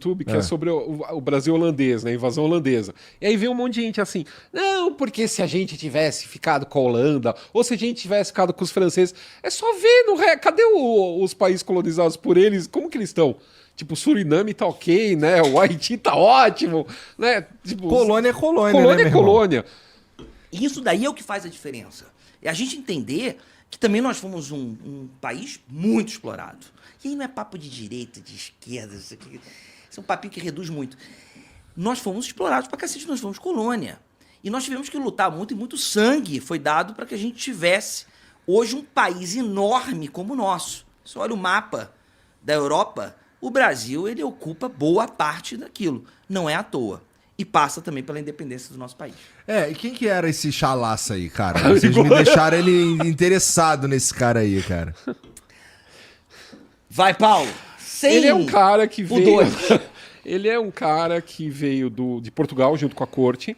YouTube que é sobre o Brasil holandês, né? A invasão holandesa. E aí vem um monte de gente assim, não, porque se a gente tivesse ficado com a Holanda, ou se a gente tivesse ficado com os franceses, é só ver, cadê os países colonizados por eles, como que eles estão? Tipo, Suriname tá ok, né? O Haiti tá ótimo, né? Tipo, Colônia é colônia, colônia né, é meu irmão? colônia. Isso daí é o que faz a diferença. É a gente entender que também nós fomos um país muito explorado. E aí não é papo de direita, de esquerda, isso aqui. Isso é um papinho que reduz muito. Nós fomos explorados pra cacete, nós fomos colônia. E nós tivemos que lutar muito, e muito sangue foi dado para que a gente tivesse hoje um país enorme como o nosso. Você olha o mapa da Europa, o Brasil ele ocupa boa parte daquilo. Não é à toa. E passa também pela independência do nosso país. E quem que era esse chalaça aí, cara? Vocês me deixaram ele interessado nesse cara aí, cara. Vai, Paulo! Ele é um cara que veio... dois. Ele é um cara que veio de Portugal junto com a corte.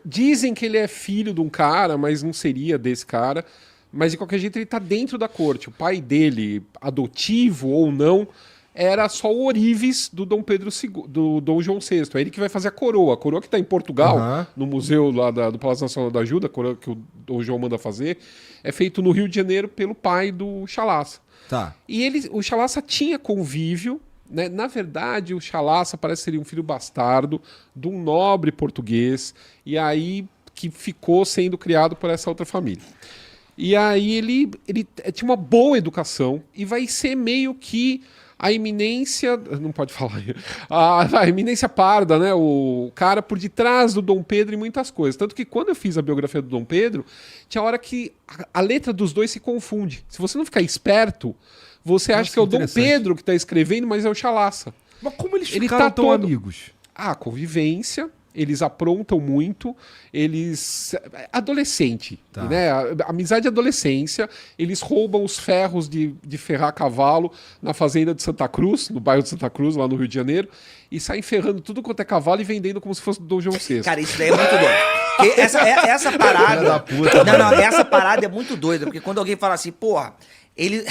Dizem que ele é filho de um cara, mas não seria desse cara. Mas de qualquer jeito ele tá dentro da corte. O pai dele, adotivo ou não, era só o ourives do Dom Pedro II, do Dom João VI. É ele que vai fazer a coroa. A coroa que está em Portugal, no museu lá do Palácio Nacional da Ajuda, a coroa que o Dom João manda fazer, é feito no Rio de Janeiro pelo pai do Chalaça. Tá. E o Chalaça tinha convívio, né? Na verdade, o Chalaça parece ser um filho bastardo de um nobre português, e aí que ficou sendo criado por essa outra família. E aí ele tinha uma boa educação e vai ser meio que a eminência, não pode falar, a eminência parda, né? O cara por detrás do Dom Pedro e muitas coisas. Tanto que quando eu fiz a biografia do Dom Pedro, tinha hora que a letra dos dois se confunde. Se você não ficar esperto, você acha que é o Dom Pedro que está escrevendo, mas é o Chalaça. Mas como eles Ele ficaram tá tão todo- amigos? Convivência, eles aprontam muito, adolescente, né? Amizade e adolescência, eles roubam os ferros de ferrar cavalo na fazenda de Santa Cruz, no bairro de Santa Cruz, lá no Rio de Janeiro, e saem ferrando tudo quanto é cavalo e vendendo como se fosse do Dom João VI. Cara, isso daí é muito doido. Porque essa parada... Filha da puta, não, essa parada é muito doida, porque quando alguém fala assim, porra, ele...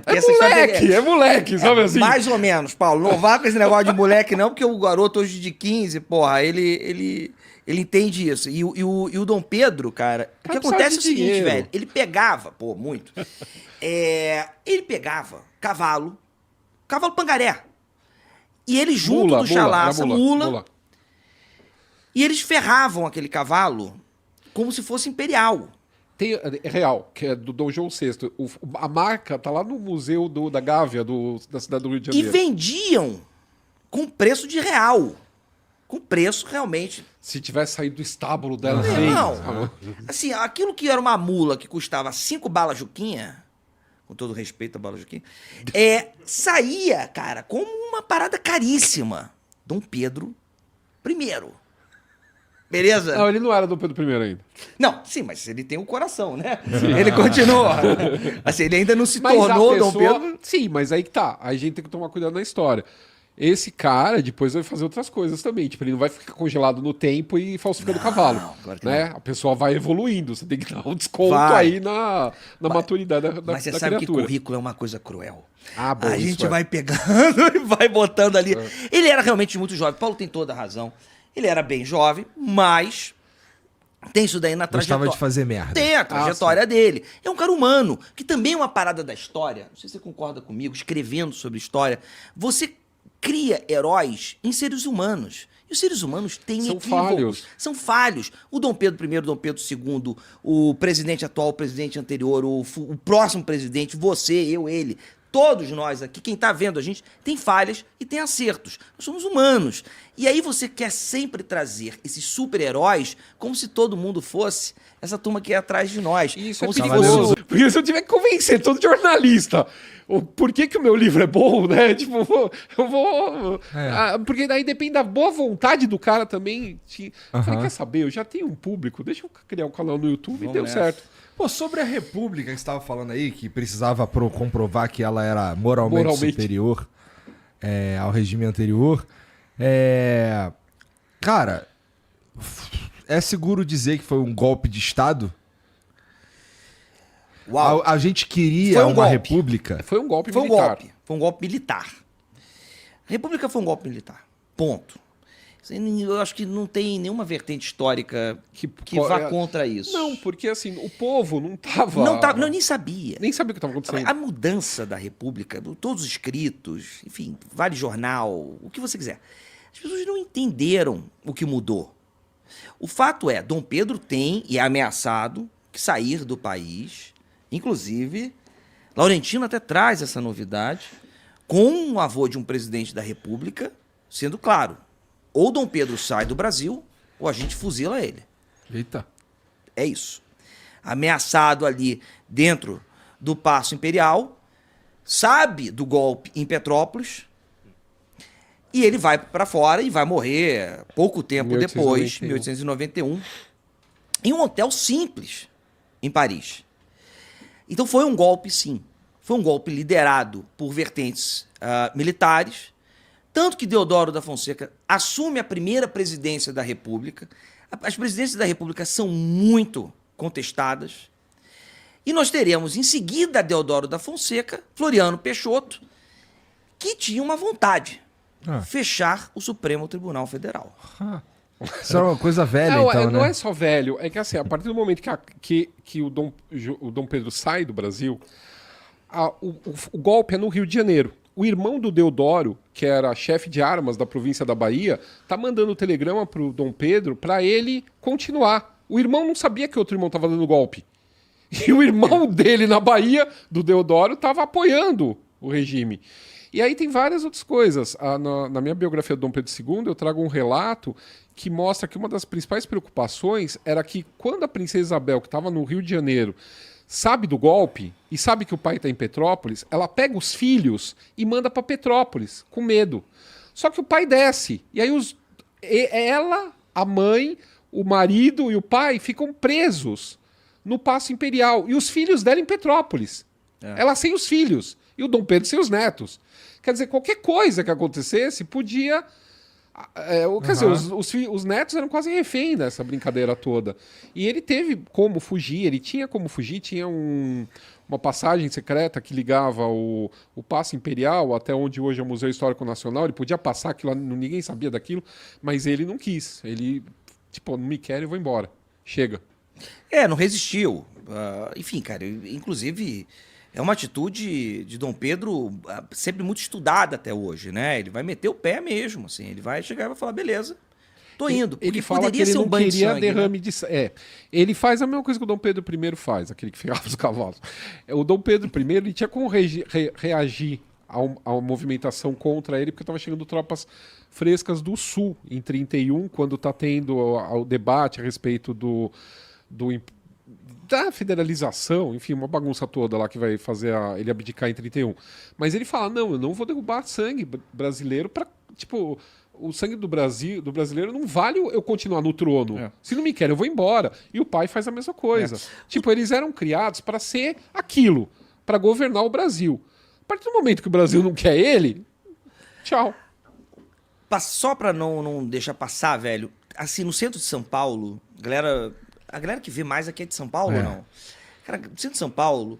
porque essa história É moleque, sabe assim? mais ou menos, Paulo. Não vá com esse negócio de moleque, não, porque o garoto hoje de 15, porra, ele entende isso. E o Dom Pedro, cara, o que acontece é o seguinte, dinheiro. velho. Ele pegava, muito. Ele pegava cavalo pangaré. E ele junto do Chalaça, mula. E eles ferravam aquele cavalo como se fosse imperial. É real, que é do Dom João VI. A marca tá lá no museu da Gávea, da cidade do Rio de E Janeiro. vendiam com preço de real. Com preço realmente. Se tivesse saído do estábulo dela, Não. Assim, aquilo que era uma mula que custava 5 balas Juquinha, com todo respeito a bala Juquinha, saía, cara, como uma parada caríssima. Dom Pedro I. Beleza? Não, ele não era Dom Pedro I ainda. Não, sim, mas ele tem o coração, né? Ele continua. Assim, ele ainda não se tornou Dom Pedro. Sim, mas aí que tá. Aí a gente tem que tomar cuidado na história. Esse cara depois vai fazer outras coisas também. Tipo, ele não vai ficar congelado no tempo e falsificando o cavalo. Claro que né? A pessoa vai evoluindo. Você tem que dar um desconto Vai. aí na maturidade da Mas você da sabe que criatura. currículo é uma coisa cruel. Bom, A isso gente é. vai pegando e vai botando ali. Ele era realmente muito jovem. Paulo tem toda a razão. Ele era bem jovem, mas tem isso daí na trajetória. Gostava de fazer merda. Tem a trajetória dele. É um cara humano, que também é uma parada da história. Não sei se você concorda comigo, escrevendo sobre história. Você cria heróis em seres humanos. E os seres humanos têm São equívocos. falhos. São falhos. O Dom Pedro I, o Dom Pedro II, o presidente atual, o presidente anterior, o próximo presidente, você, eu, ele. Todos nós aqui, quem tá vendo a gente, tem falhas e tem acertos. Nós somos humanos. E aí você quer sempre trazer esses super-heróis como se todo mundo fosse essa turma que é atrás de nós. Isso como é se perigoso. fosse... Porque se eu tiver que convencer todo jornalista por que o meu livro é bom, né? Tipo, eu vou... porque daí depende da boa vontade do cara também. Falei, quer saber? Eu já tenho um público, deixa eu criar um canal no YouTube e deu certo. Pô, sobre a República que você estava falando aí, que precisava comprovar que ela era moralmente superior ao regime anterior, cara, é seguro dizer que foi um golpe de Estado? Uau. A gente queria Foi um uma golpe. república? Foi um golpe Foi um militar. golpe. Foi um golpe militar. A República foi um golpe militar. Ponto. Eu acho que não tem nenhuma vertente histórica que vá contra isso. Não, porque assim, o povo não estava... Não, nem sabia. Nem sabia o que estava acontecendo. A mudança da República, todos os escritos, enfim, vale jornal, o que você quiser. As pessoas não entenderam o que mudou. O fato é, Dom Pedro tem, e é ameaçado, que sair do país. Inclusive, Laurentino até traz essa novidade, com o avô de um presidente da República, sendo claro, ou Dom Pedro sai do Brasil, ou a gente fuzila ele. Eita. É isso. Ameaçado ali dentro do Paço Imperial, sabe do golpe em Petrópolis, e ele vai para fora e vai morrer pouco tempo depois, 1891, em um hotel simples em Paris. Então foi um golpe, sim. Foi um golpe liderado por vertentes militares, tanto que Deodoro da Fonseca assume a primeira presidência da República. As presidências da República são muito contestadas. E nós teremos, em seguida, Deodoro da Fonseca, Floriano Peixoto, que tinha uma vontade, fechar o Supremo Tribunal Federal. Isso é uma coisa velha, então, não né? é só velho, é que assim, a partir do momento que o Dom Pedro sai do Brasil, o golpe é no Rio de Janeiro. O irmão do Deodoro, que era chefe de armas da província da Bahia, tá mandando telegrama pro Dom Pedro para ele continuar. O irmão não sabia que outro irmão estava dando golpe. E o irmão dele na Bahia, do Deodoro, estava apoiando o regime. E aí tem várias outras coisas. Na minha biografia do Dom Pedro II, eu trago um relato que mostra que uma das principais preocupações era que quando a princesa Isabel, que estava no Rio de Janeiro, sabe do golpe e sabe que o pai está em Petrópolis, ela pega os filhos e manda para Petrópolis, com medo. Só que o pai desce. E aí ela, a mãe, o marido e o pai ficam presos no Paço Imperial. E os filhos dela em Petrópolis. Ela sem os filhos. E o Dom Pedro sem os netos. Quer dizer, qualquer coisa que acontecesse podia... Quer dizer, os netos eram quase refém dessa brincadeira toda. E ele teve como fugir, ele tinha como fugir, tinha uma passagem secreta que ligava o Paço Imperial até onde hoje é o Museu Histórico Nacional. Ele podia passar aquilo, ninguém sabia daquilo, mas ele não quis. Ele, tipo, não me quer, eu vou embora. Chega. Não resistiu. Enfim, cara, inclusive... É uma atitude de Dom Pedro sempre muito estudada até hoje, né? Ele vai meter o pé mesmo, assim. Ele vai chegar e vai falar, beleza, tô indo. Ele fala que ele não queria derrame de sangue. Ele faz a mesma coisa que o Dom Pedro I faz, aquele que ferrava os cavalos. O Dom Pedro I ele tinha como reagir a uma movimentação contra ele, porque estava chegando tropas frescas do Sul, em 31, quando está tendo o debate a respeito da federalização, enfim, uma bagunça toda lá que vai fazer ele abdicar em 31. Mas ele fala, não, eu não vou derrubar sangue brasileiro para, tipo, o sangue do brasileiro não vale eu continuar no trono. Se não me quer, eu vou embora. E o pai faz a mesma coisa. Tipo, eles eram criados para ser aquilo, para governar o Brasil. A partir do momento que o Brasil não quer ele, tchau. Só para não deixar passar, velho, assim, no centro de São Paulo, a galera que vê mais aqui é de São Paulo ou não? Cara, no centro de São Paulo,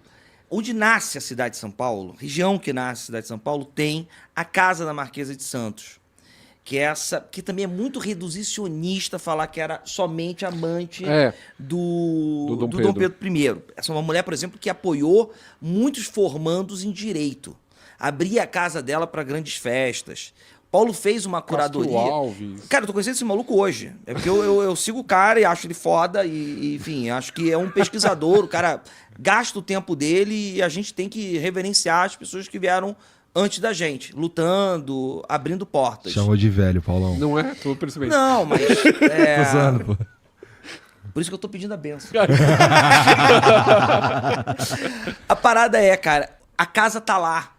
onde nasce a cidade de São Paulo, região que nasce a cidade de São Paulo, tem a Casa da Marquesa de Santos. Que também é muito reduzicionista falar que era somente amante do Dom Pedro I. Essa é uma mulher, por exemplo, que apoiou muitos formandos em direito. Abria a casa dela para grandes festas. Paulo fez uma curadoria. Alves. Cara, eu tô conhecendo esse maluco hoje. É porque eu sigo o cara e acho ele foda e, enfim, acho que é um pesquisador. O cara gasta o tempo dele e a gente tem que reverenciar as pessoas que vieram antes da gente, lutando, abrindo portas. Chamou de velho, Paulão. Não é? Tô percebendo. Não, mas... Tô zoando, pô. Por isso que eu tô pedindo a benção. A parada é, cara, a casa tá lá.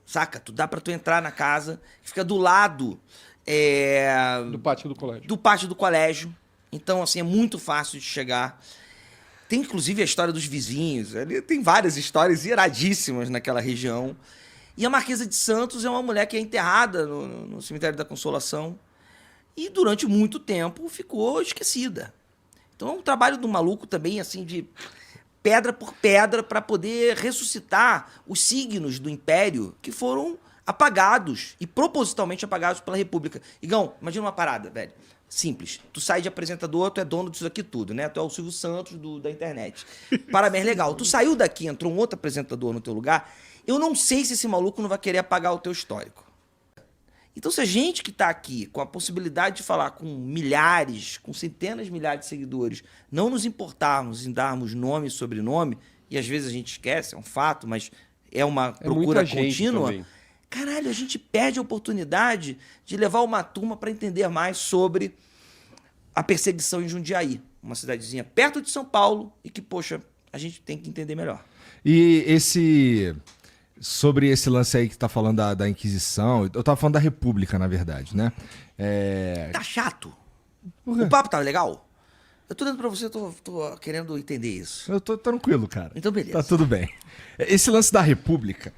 Saca? Dá pra tu entrar na casa, fica do lado... do pátio do colégio. Do pátio do colégio. Então, assim, é muito fácil de chegar. Tem, inclusive, a história dos vizinhos. Tem várias histórias iradíssimas naquela região. E a Marquesa de Santos é uma mulher que é enterrada no Cemitério da Consolação. E, durante muito tempo, ficou esquecida. Então, é um trabalho do maluco também, assim, de... pedra por pedra para poder ressuscitar os signos do Império que foram apagados, e propositalmente apagados pela República. Igão, imagina uma parada, velho. Simples. Tu sai de apresentador, tu é dono disso aqui tudo, né? Tu é o Silvio Santos da internet. Parabéns, legal. Tu saiu daqui, entrou um outro apresentador no teu lugar, eu não sei se esse maluco não vai querer apagar o teu histórico. Então, se a gente que tá aqui com a possibilidade de falar com milhares, com centenas de milhares de seguidores, não nos importarmos em darmos nome e sobrenome, e às vezes a gente esquece, é um fato, mas é uma procura contínua, caralho, a gente perde a oportunidade de levar uma turma para entender mais sobre a perseguição em Jundiaí, uma cidadezinha perto de São Paulo e que, poxa, a gente tem que entender melhor. E sobre esse lance aí que tá falando da Inquisição, eu tava falando da República, na verdade, né? Tá chato. O papo tá legal? Eu tô dando pra você, tô querendo entender isso. Eu tô tranquilo, cara. Então, beleza. Tá tudo bem. Esse lance da República,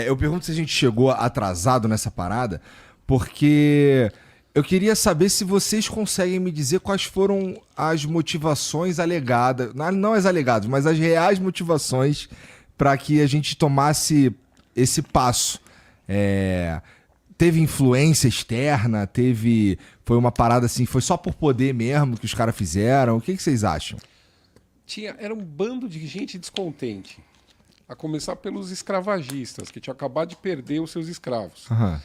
eu pergunto se a gente chegou atrasado nessa parada, porque eu queria saber se vocês conseguem me dizer quais foram as motivações alegadas, não as alegadas, mas as reais motivações para que a gente tomasse esse passo. Teve influência externa? Foi uma parada assim, foi só por poder mesmo que os caras fizeram? O que vocês acham? Era um bando de gente descontente. A começar pelos escravagistas, que tinham acabado de perder os seus escravos. Uhum.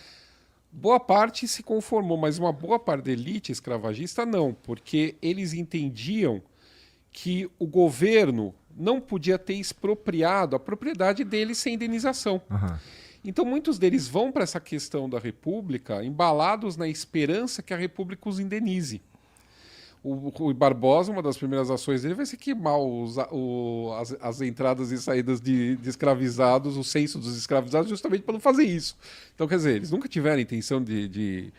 Boa parte se conformou, mas uma boa parte da elite escravagista não, porque eles entendiam que o governo não podia ter expropriado a propriedade deles sem indenização. Uhum. Então muitos deles vão para essa questão da República embalados na esperança que a República os indenize. O Rui Barbosa, uma das primeiras ações dele vai ser queimar as entradas e saídas de escravizados, o censo dos escravizados, justamente para não fazer isso. Então, quer dizer, eles nunca tiveram intenção de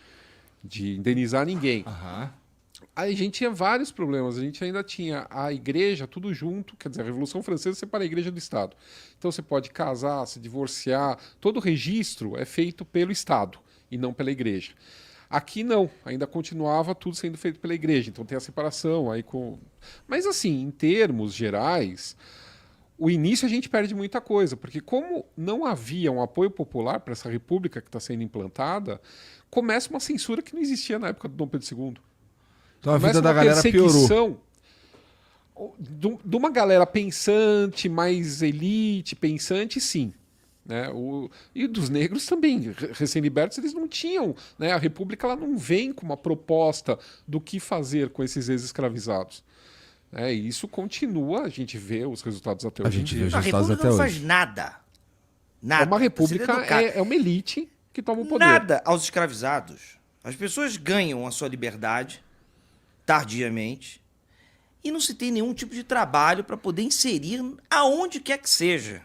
indenizar ninguém. Uhum. Aí a gente tinha vários problemas. A gente ainda tinha a igreja, tudo junto. Quer dizer, a Revolução Francesa separa a igreja do Estado. Então você pode casar, se divorciar. Todo o registro é feito pelo Estado e não pela igreja. Aqui não, ainda continuava tudo sendo feito pela igreja. Então tem a separação aí com... Mas assim, em termos gerais, o início a gente perde muita coisa. Porque como não havia um apoio popular para essa república que está sendo implantada, começa uma censura que não existia na época do Dom Pedro II. Então a vida da galera piorou. De uma galera pensante, mais elite, pensante, sim. Né? E dos negros também, recém-libertos, eles não tinham. Né? A República ela não vem com uma proposta do que fazer com esses ex-escravizados. E isso continua, a gente vê os resultados até hoje em dia. A República não faz nada. Nada. Uma república é uma elite que toma o poder. Nada aos escravizados. As pessoas ganham a sua liberdade tardiamente, e não se tem nenhum tipo de trabalho para poder inserir aonde quer que seja.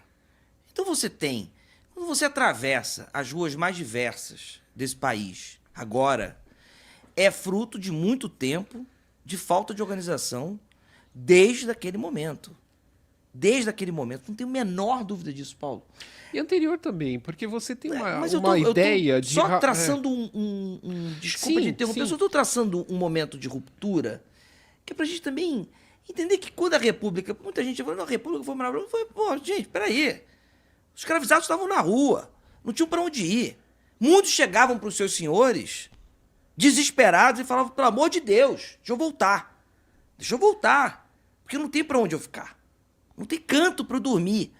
Então quando você atravessa as ruas mais diversas desse país, agora, é fruto de muito tempo de falta de organização desde aquele momento. Desde aquele momento. Não tenho a menor dúvida disso, Paulo. E anterior também, porque você tem uma ideia de... Só traçando desculpa de interromper, eu só estou traçando um momento de ruptura, que é pra gente também entender que quando a República... Muita gente falando, a República foi maravilhosa. Pô, gente, peraí. Os escravizados estavam na rua, não tinham para onde ir. Muitos chegavam para os seus senhores, desesperados, e falavam, pelo amor de Deus, deixa eu voltar. Deixa eu voltar, porque não tem para onde eu ficar. Não tem canto para eu dormir.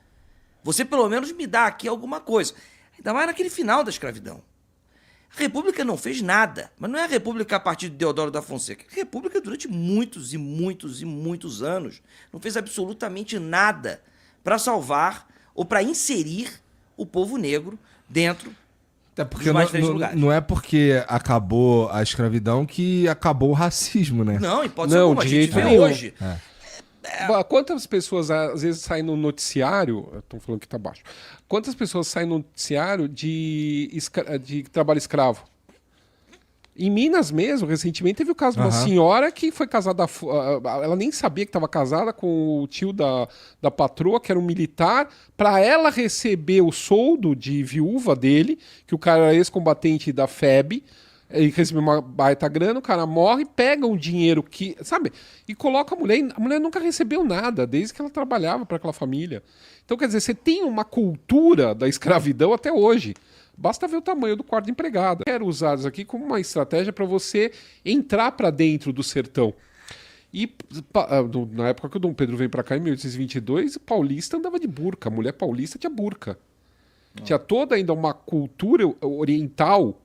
Você, pelo menos, me dá aqui alguma coisa. Ainda mais naquele final da escravidão. A República não fez nada. Mas não é a República a partir de Deodoro da Fonseca. A República, durante muitos e muitos e muitos anos, não fez absolutamente nada para salvar ou para inserir o povo negro dentro dos mais diferentes lugares. Não é porque acabou a escravidão que acabou o racismo, né? Não, e pode ser como a gente vê hoje. Quantas pessoas às vezes saem no noticiário, estão falando que está baixo, quantas pessoas saem no noticiário de trabalho escravo? Em Minas mesmo, recentemente, teve o caso de uma senhora que foi casada, ela nem sabia que estava casada com o tio da patroa, que era um militar, para ela receber o soldo de viúva dele, que o cara era ex-combatente da FEB, ele recebeu uma baita grana, o cara morre, pega um dinheiro que, sabe, e coloca a mulher nunca recebeu nada, desde que ela trabalhava para aquela família. Então, quer dizer, você tem uma cultura da escravidão até hoje. Basta ver o tamanho do quarto de empregada. Quero usar isso aqui como uma estratégia para você entrar para dentro do sertão. E na época que o Dom Pedro veio para cá, em 1822, o paulista andava de burca. A mulher paulista tinha burca. Tinha toda ainda uma cultura oriental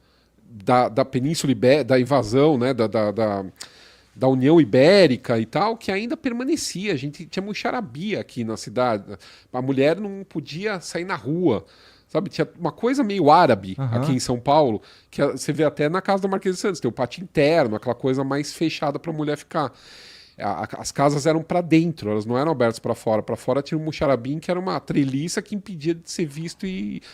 da Península Ibérica, da invasão, né, da União Ibérica e tal, que ainda permanecia. A gente tinha muxarabia aqui na cidade. A mulher não podia sair na rua. Sabe, tinha uma coisa meio árabe aqui em São Paulo, que você vê até na casa da Marquesa de Santos. Tem o pátio interno, aquela coisa mais fechada para a mulher ficar. As casas eram para dentro, elas não eram abertas para fora. Para fora tinha um muxarabim, que era uma treliça que impedia de ser visto,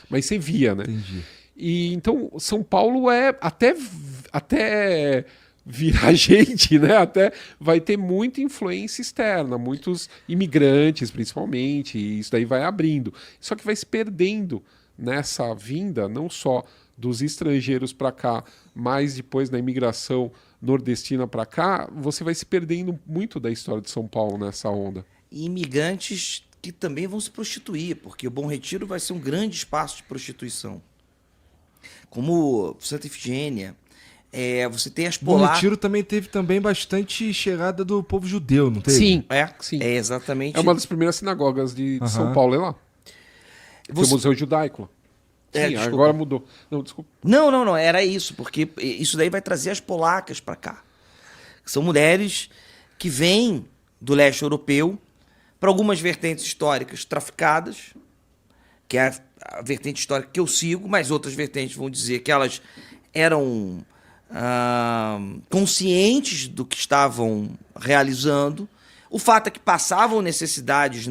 mas você via, né? Entendi. E então São Paulo até virar gente, né? Até vai ter muita influência externa, muitos imigrantes principalmente, e isso daí vai abrindo. Só que vai se perdendo nessa vinda, não só dos estrangeiros para cá, mas depois da imigração nordestina para cá, você vai se perdendo muito da história de São Paulo nessa onda. E imigrantes que também vão se prostituir, porque o Bom Retiro vai ser um grande espaço de prostituição. Como Santa Efigênia, você tem as Bom polacas... Retiro também teve bastante chegada do povo judeu, não teve? Sim, Sim. É exatamente... É uma das primeiras sinagogas de São Paulo, é lá. Tem o Museu Judaico. Sim, desculpa. agora mudou. Não, desculpa. Não, era isso, porque isso daí vai trazer as polacas para cá. São mulheres que vêm do leste europeu para algumas vertentes históricas traficadas, que é a vertente histórica que eu sigo, mas outras vertentes vão dizer que elas eram conscientes do que estavam realizando. O fato é que passavam necessidades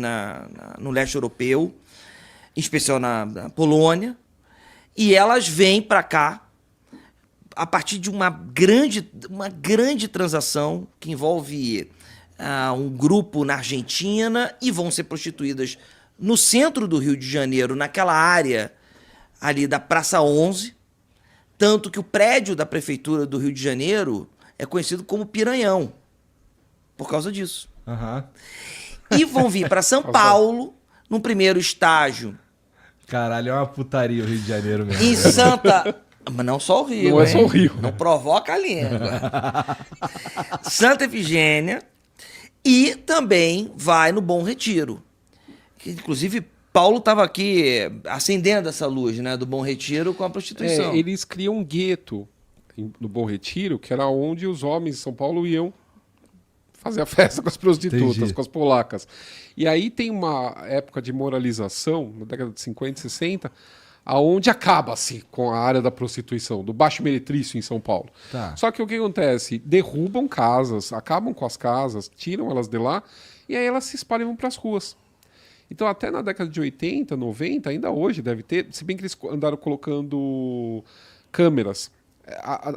no leste europeu, em especial na Polônia, e elas vêm para cá a partir de uma grande transação que envolve um grupo na Argentina, e vão ser prostituídas no centro do Rio de Janeiro, naquela área ali da Praça 11, tanto que o prédio da Prefeitura do Rio de Janeiro é conhecido como Piranhão, por causa disso. E vão vir para São Paulo, num primeiro estágio. Caralho, é uma putaria o Rio de Janeiro mesmo. Em Santa... Mas não só o Rio, Não é só o Rio. Não provoca a língua. Santa Efigênia. E também vai no Bom Retiro. Que, inclusive, Paulo estava aqui acendendo essa luz, né, do Bom Retiro com a prostituição. Eles criam um gueto no Bom Retiro, que era onde os homens de São Paulo iam fazer a festa com as prostitutas, Entendi. com as polacas. E aí tem uma época de moralização, na década de 50 e 60, aonde acaba-se com a área da prostituição, do Baixo Meretrício em São Paulo. Tá. Só que o que acontece? Derrubam casas, acabam com as casas, tiram elas de lá, e aí elas se espalham para as ruas. Então, até na década de 80, 90, ainda hoje deve ter, se bem que eles andaram colocando câmeras.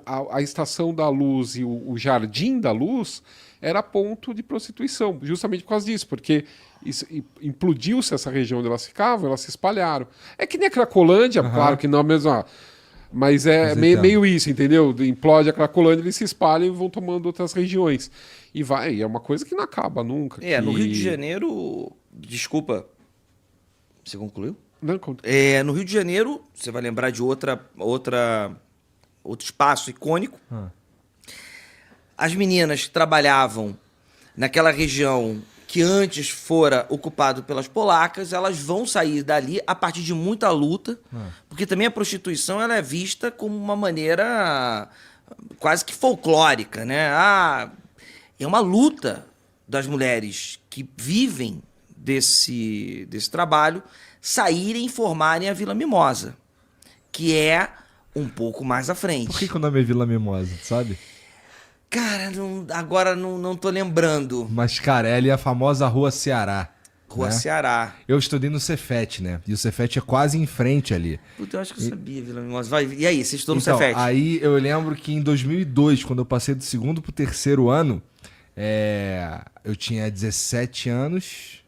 A Estação da Luz e o Jardim da Luz era ponto de prostituição, justamente por causa disso, porque implodiu-se essa região onde elas ficavam, elas se espalharam. É que nem a Cracolândia, claro que não é a mesma, mas é meio isso, entendeu? Implode a Cracolândia, eles se espalham e vão tomando outras regiões. E é uma coisa que não acaba nunca. No Rio de Janeiro... Desculpa, você concluiu? Não, No Rio de Janeiro, você vai lembrar de outro espaço icônico. As meninas que trabalhavam naquela região que antes fora ocupado pelas polacas, elas vão sair dali a partir de muita luta, porque também a prostituição ela é vista como uma maneira quase que folclórica, né? É uma luta das mulheres que vivem desse trabalho saírem e formarem a Vila Mimosa, que é um pouco mais à frente. Por que o nome é Vila Mimosa, sabe? Cara, agora não tô lembrando. Mas, cara, é ali a famosa Rua Ceará. Rua Ceará. Eu estudei no Cefet, né? E o Cefet é quase em frente ali. Puta, eu acho que eu sabia, Vila Mimosa. Vai, e aí, vocês estão no Então, Cefet? aí eu lembro que em 2002, quando eu passei do 2º pro 3º ano, eu tinha 17 anos.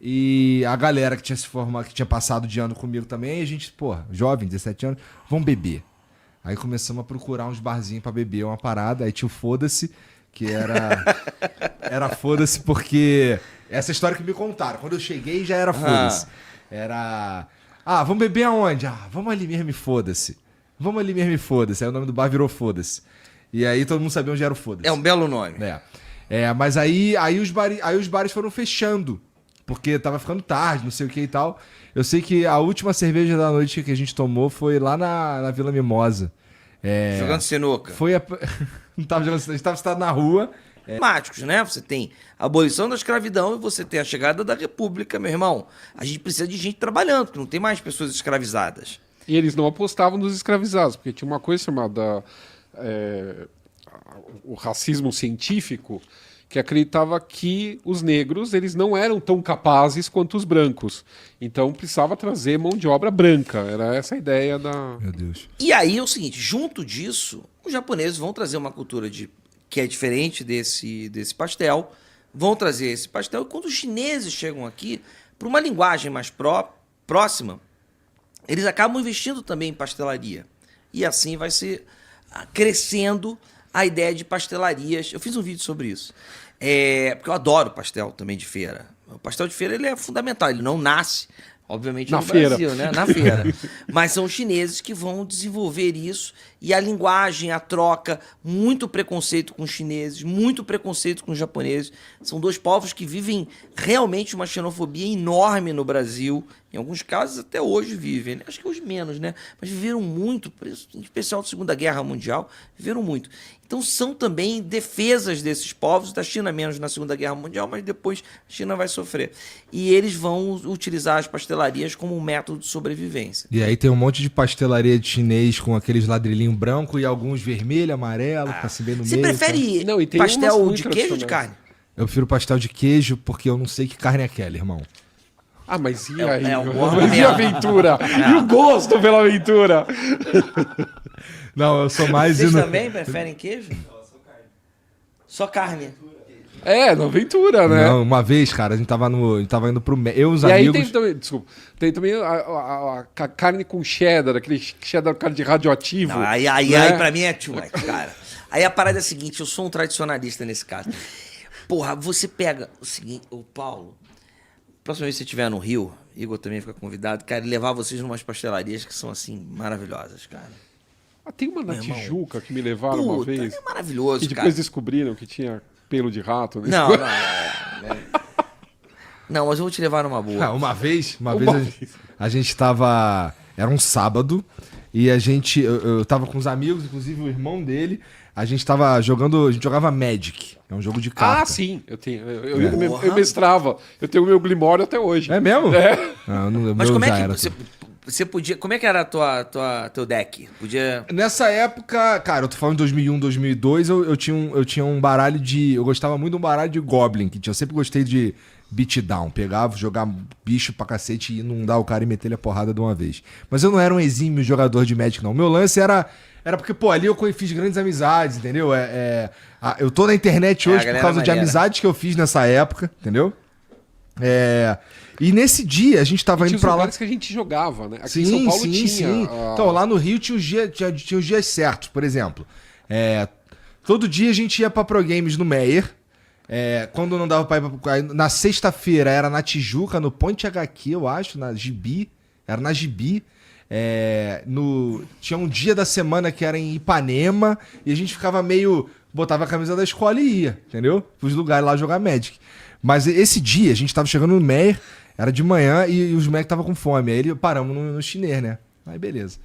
E a galera que tinha se formado, que tinha passado de ano comigo também, a gente, jovem, 17 anos, vamos beber. Aí começamos a procurar uns barzinhos pra beber, uma parada, aí tinha o Foda-se, que era Foda-se porque... Essa história que me contaram, quando eu cheguei já era Foda-se. Ah, vamos beber aonde? Ah, vamos ali mesmo e foda-se. Vamos ali mesmo e foda-se. Aí o nome do bar virou Foda-se. E aí todo mundo sabia onde era o Foda-se. É um belo nome. Mas aí os bares foram fechando. Porque tava ficando tarde, não sei o que e tal. Eu sei que a última cerveja da noite que a gente tomou foi lá na Vila Mimosa. Jogando sinuca. Não tava jogando sinuca, a gente tava sentado na rua. Temáticos, né? Você tem a abolição da escravidão e você tem a chegada da República, meu irmão. A gente precisa de gente trabalhando, porque não tem mais pessoas escravizadas. E eles não apostavam nos escravizados, porque tinha uma coisa chamada o racismo científico, que acreditava que os negros eles não eram tão capazes quanto os brancos. Então precisava trazer mão de obra branca. Era essa a ideia da... Meu Deus. E aí é o seguinte, junto disso, os japoneses vão trazer uma cultura que é diferente desse pastel, vão trazer esse pastel, e quando os chineses chegam aqui, para uma linguagem mais próxima, eles acabam investindo também em pastelaria. E assim vai ser crescendo a ideia de pastelarias. Eu fiz um vídeo sobre isso. Porque eu adoro pastel também de feira. O pastel de feira ele é fundamental, ele não nasce, obviamente, na no feira. Brasil, né? Na feira. Mas são os chineses que vão desenvolver isso. E a linguagem, a troca, muito preconceito com os chineses, muito preconceito com os japoneses. São dois povos que vivem realmente uma xenofobia enorme no Brasil. Em alguns casos até hoje vivem, né? Acho que hoje menos, né? Mas viveram muito, em especial da Segunda Guerra Mundial, viveram muito. Então são também defesas desses povos, da China menos na Segunda Guerra Mundial, mas depois a China vai sofrer. E eles vão utilizar as pastelarias como um método de sobrevivência. E aí tem um monte de pastelaria de chinês com aqueles ladrilhinhos branco e alguns vermelho, amarelo, assim bem no Você meio. prefere Não, e tem pastel umas muito de queijo ou de tradicionais. carne? Eu prefiro pastel de queijo porque eu não sei que carne é aquela, irmão. Ah, mas e aí? um Mas e a aventura? E o gosto pela aventura? Não, eu sou mais... Vocês também preferem queijo? Só carne. Na aventura, né? Não, uma vez, cara, a gente tava indo pro... Eu e os E aí amigos... tem também, desculpa, tem também a carne com cheddar, aquele cheddar carne de radioativo. Não, né? aí pra mim é too much, cara. Aí a parada é a seguinte, eu sou um tradicionalista nesse caso. Porra, você pega o seguinte, ô Paulo, próxima vez que você estiver no Rio, Igor também fica convidado, cara, levar vocês numas pastelarias que são, assim, maravilhosas, cara. Tem uma na Meu irmão. Tijuca que me levaram uma Puta, vez. é maravilhoso, E cara. depois descobriram que tinha pelo de rato. Né? Não, não, mas eu vou te levar numa boa. Ah, uma vez Uma vez. a gente tava... Era um sábado e eu tava com os amigos, inclusive o irmão dele. A gente jogava Magic. É um jogo de carta. Ah, sim. Eu mestrava. Eu tenho o meu Grimório até hoje. É mesmo? Mas como é que era você podia... Como é que era teu deck? Podia... Nessa época, cara, eu tô falando de 2001, 2002, eu tinha um baralho de... Eu gostava muito de um baralho de Goblin, eu sempre gostei de beatdown. Pegava, jogar bicho pra cacete e inundar o cara e meter ele a porrada de uma vez. Mas eu não era um exímio jogador de Magic, não. Meu lance era porque, pô, ali eu fiz grandes amizades, entendeu? Eu tô na internet hoje por causa de amizades que eu fiz nessa época, entendeu? E nesse dia a gente tava indo pra lá. Tinha os lugares que a gente jogava, né? Aqui em São Paulo tinha. Então, lá no Rio tinha os dias certos, por exemplo. Todo dia a gente ia pra Pro Games no Meyer. Quando não dava pra ir pra... Na sexta-feira era na Tijuca, no Ponte HQ, eu acho, na Gibi. Era na Gibi. Tinha um dia da semana que era em Ipanema. E a gente ficava meio... Botava a camisa da escola e ia, entendeu? Pros lugares lá jogar Magic. Mas esse dia a gente tava chegando no Meyer, era de manhã e os moleques estavam com fome. Aí paramos no chinês, né? Aí beleza.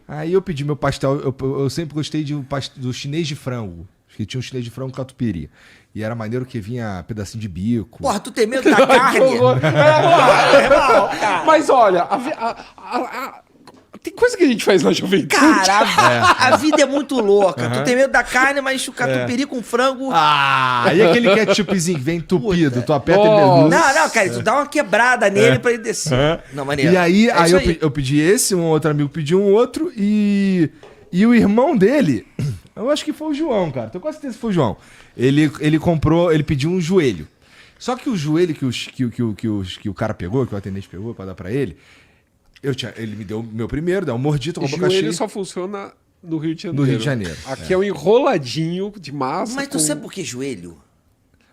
Aí eu pedi meu pastel, eu sempre gostei do chinês de frango. Acho que tinha um chinês de frango catupiry. E era maneiro que vinha pedacinho de bico. Porra, tu tem medo da carne? Mas olha, tem coisa que a gente faz na juventude. Cara, a vida é muito louca. Tu tem medo da carne, mas o catupiry com frango... E aquele ketchupzinho que vem entupido, Puta. tu aperta Nossa. ele... Não, cara, tu dá uma quebrada nele pra ele descer. Não, maneiro. E aí, É isso eu pedi esse, um outro amigo pediu um outro e o irmão dele, eu acho que foi o João, cara. Tenho quase certeza que foi o João. Ele comprou, ele pediu um joelho. Só que o joelho que o cara pegou, que o atendente pegou pra dar pra ele, ele me deu o meu primeiro, deu um mordito com a boca cheia. Joelho só funciona no Rio de Janeiro. No Rio de Janeiro. Aqui é um enroladinho de massa. Mas tu sabe por que joelho?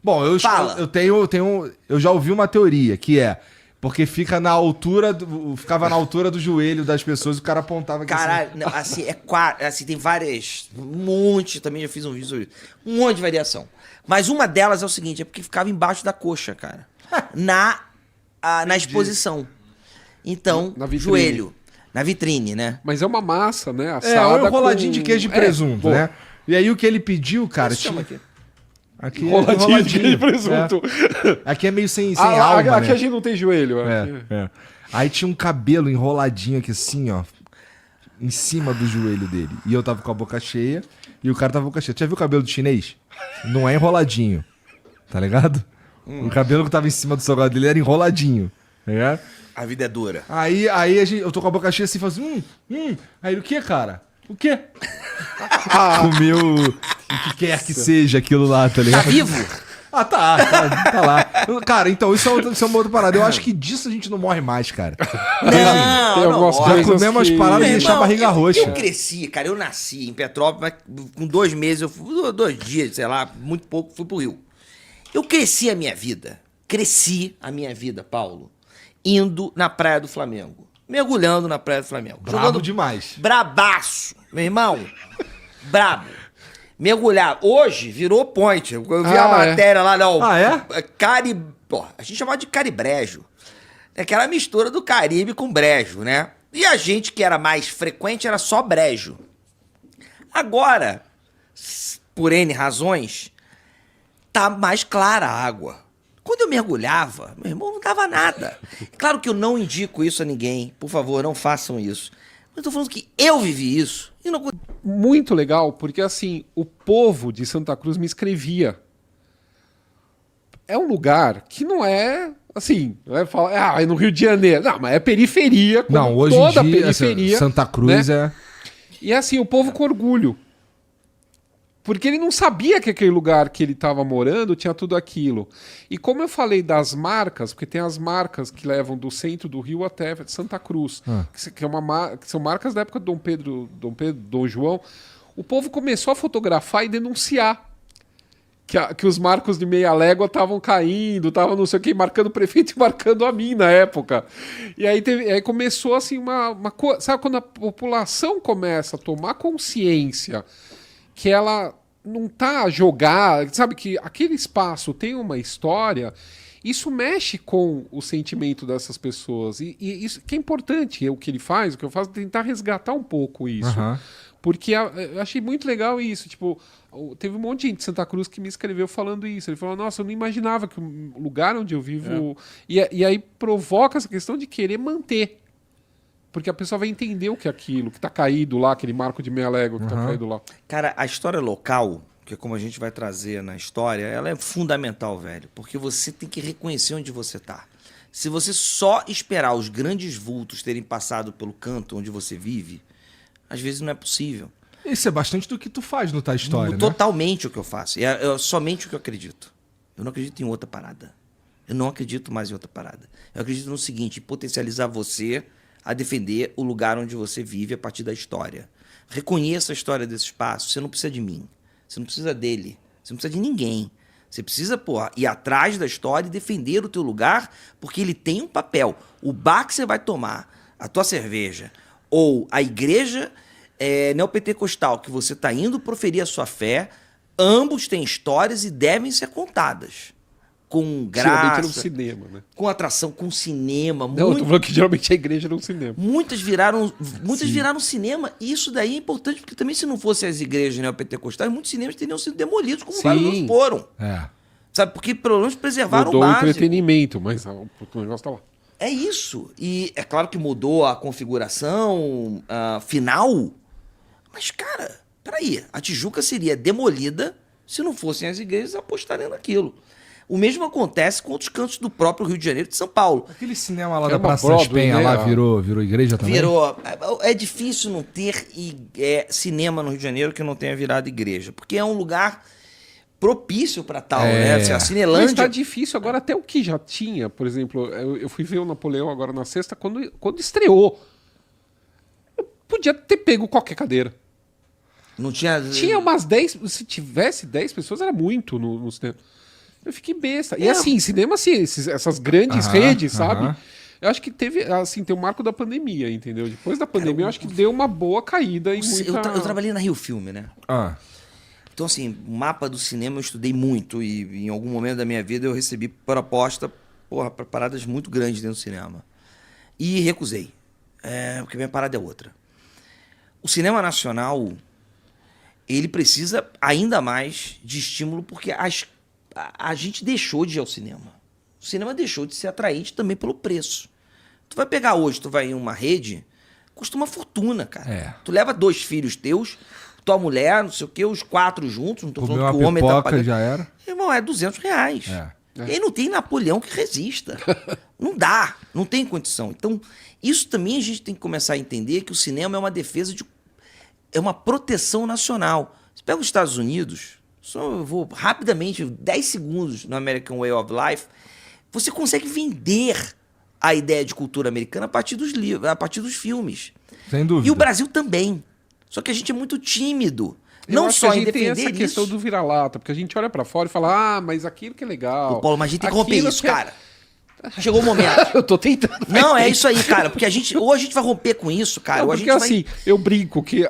Bom, eu já ouvi uma teoria que Porque fica na altura ficava na altura do joelho das pessoas e o cara apontava aqui. Caralho, não, assim, assim, tem várias. Um monte, também já fiz um vídeo sobre isso. Um monte de variação. Mas uma delas é o seguinte: é porque ficava embaixo da coxa, cara. Na exposição. Então, Na vitrine. joelho. Na vitrine, né? Mas é uma massa, né? É, Assada um enroladinho de queijo e presunto, pô. né? E aí o que ele pediu, cara, Isso chama tinha... aqui. Aqui é Enroladinho de queijo e presunto. É. Aqui é meio sem Ah, alma, aqui né? a gente não tem joelho. É. Aí tinha um cabelo enroladinho aqui assim, ó, em cima do joelho dele. E eu tava com a boca cheia e o cara tava com a boca cheia. Já viu o cabelo do chinês? Não é enroladinho, tá ligado? O cabelo que tava em cima do salgado dele era enroladinho, tá ligado? A vida é dura. Aí eu tô com a boca cheia assim, falo assim, Aí ele, o que, cara? O quê? Comeu o que quer que seja aquilo lá, tá Tá ligado? vivo? Ah, tá lá. Cara, então, isso é uma outra parada. Eu acho que disso a gente não morre mais, cara. Não, Tem algumas não. Já coisas comemos umas que- paradas de Meu deixar a irmão, barriga roxa. Eu cresci, cara. Eu nasci em Petrópolis, mas com 2 meses, 2 dias, sei lá, muito pouco, fui pro Rio. Eu cresci a minha vida, Paulo, indo na Praia do Flamengo. Mergulhando na Praia do Flamengo. Brabo demais. Brabaço, meu irmão. Brabo. Mergulhar. Hoje virou point. Eu vi a matéria lá, não. Ah, é? Pô, a gente chamava de caribrejo. É aquela mistura do Caribe com brejo, né? E a gente que era mais frequente era só brejo. Agora, por N razões, tá mais clara a água. Quando eu mergulhava, meu irmão, não dava nada. Claro que eu não indico isso a ninguém. Por favor, não façam isso. Mas eu tô falando que eu vivi isso. E não... Muito legal, porque assim, o povo de Santa Cruz me escrevia. É um lugar que não é assim, não é falar, é no Rio de Janeiro. Não, mas é periferia, como Não, hoje toda em dia, periferia. Santa Cruz né? E assim, o povo com orgulho. Porque ele não sabia que aquele lugar que ele estava morando tinha tudo aquilo. E como eu falei das marcas, porque tem as marcas que levam do centro do Rio até Santa Cruz, que são marcas da época de Dom João, o povo começou a fotografar e denunciar que os marcos de meia légua estavam caindo, estavam não sei o que, marcando o prefeito e marcando a mim na época. E aí começou assim uma coisa. Sabe quando a população começa a tomar consciência que ela não tá a jogar, sabe que aquele espaço tem uma história, isso mexe com o sentimento dessas pessoas. E isso que é importante, o que ele faz, o que eu faço, é tentar resgatar um pouco isso. Porque eu achei muito legal isso. Tipo, teve um monte de gente de Santa Cruz que me escreveu falando isso. Ele falou, nossa, eu não imaginava que o lugar onde eu vivo... E aí provoca essa questão de querer manter. Porque a pessoa vai entender o que é aquilo, que tá caído lá, aquele marco de meia légua que tá caído lá. Cara, a história local, que é como a gente vai trazer na história, ela é fundamental, velho. Porque você tem que reconhecer onde você tá. Se você só esperar os grandes vultos terem passado pelo canto onde você vive, às vezes não é possível. Isso é bastante do que tu faz no Tá História, né? Totalmente o que eu faço. É somente o que eu acredito. Eu não acredito em outra parada. Eu não acredito mais em outra parada. Eu acredito no seguinte, potencializar você a defender o lugar onde você vive a partir da história. Reconheça a história desse espaço. Você não precisa de mim. Você não precisa dele. Você não precisa de ninguém. Você precisa, ir atrás da história e defender o teu lugar, porque ele tem um papel. O bar que você vai tomar, a tua cerveja, ou a igreja neopentecostal que você está indo proferir a sua fé, ambos têm histórias e devem ser contadas. Com Geralmente graça, no cinema, né? com atração, com cinema. Não, eu tô falando que geralmente a igreja é no cinema. Muitas viraram cinema, e isso daí é importante, porque também se não fossem as igrejas neopentecostais, muitos cinemas teriam sido demolidos, como vários não foram. Sabe, porque pelo menos preservaram Mudou o o básico. entretenimento, mas o negócio tá lá. É isso. E é claro que mudou a configuração final, mas, cara, peraí, a Tijuca seria demolida se não fossem as igrejas apostarem naquilo. O mesmo acontece com outros cantos do próprio Rio de Janeiro e de São Paulo. Aquele cinema lá É da uma Praça Broadway, das Penha né? lá virou igreja também? Virou. É difícil não ter cinema no Rio de Janeiro que não tenha virado igreja, porque é um lugar propício para tal, né? Assim, a Mas Cinelândia... tá difícil agora, até o que já tinha, por exemplo, eu fui ver o Napoleão agora na sexta, quando estreou. Eu podia ter pego qualquer cadeira. Não tinha... Tinha umas 10, se tivesse 10 pessoas era muito no cinema. Eu fiquei besta. E assim, cinema, assim, essas grandes redes, sabe? Eu acho que teve, assim, tem o marco da pandemia, entendeu? Depois da pandemia, eu acho que deu uma boa caída em muita... Eu trabalhei na Rio Filme, né? Então, assim, o mapa do cinema eu estudei muito e em algum momento da minha vida eu recebi proposta, para paradas muito grandes dentro do cinema. E recusei, porque minha parada é outra. O cinema nacional, ele precisa ainda mais de estímulo porque a gente deixou de ir ao cinema. O cinema deixou de ser atraente também pelo preço. Tu vai pegar hoje, tu vai em uma rede, custa uma fortuna, cara. Tu leva 2 filhos teus, tua mulher, não sei o quê, os 4 juntos, não tô Comeu falando que uma o homem tá pipoca, pagando. já era. Irmão, é R$200. E aí não tem Napoleão que resista. Não dá, não tem condição. Então, isso também a gente tem que começar a entender que o cinema é uma defesa é uma proteção nacional. Você pega os Estados Unidos, eu vou rapidamente, 10 segundos no American Way of Life, você consegue vender a ideia de cultura americana a partir dos livros, a partir dos filmes. Sem dúvida. E o Brasil também. Só que a gente é muito tímido. Eu Não acho só que a em gente tem defender essa questão isso. do vira-lata, porque a gente olha pra fora e fala, mas aquilo que é legal. Ô, Paulo, mas a gente tem que romper Aquilo isso, que é- cara. Chegou o momento. Eu tô tentando. Não, é isso aí, cara. Porque ou a gente vai romper com isso, cara, Não, ou a porque gente assim, eu brinco que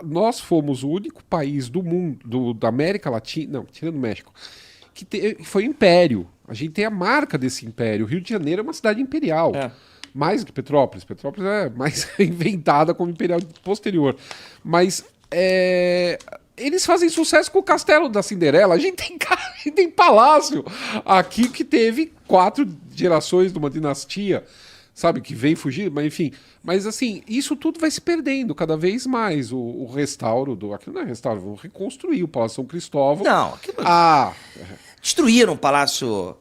nós fomos o único país do mundo, da América Latina, não, tirando o México, que foi império. A gente tem a marca desse império. O Rio de Janeiro é uma cidade imperial. É. Mais do que Petrópolis. Petrópolis é mais inventada como imperial posterior. Mas eles fazem sucesso com o Castelo da Cinderela. A gente tem palácio aqui que teve 4 gerações de uma dinastia, sabe, que veio fugir, mas enfim. Mas assim, isso tudo vai se perdendo cada vez mais. O restauro aquilo não é restauro, vão reconstruir o Palácio São Cristóvão. Não, aquilo... Destruíram o Palácio...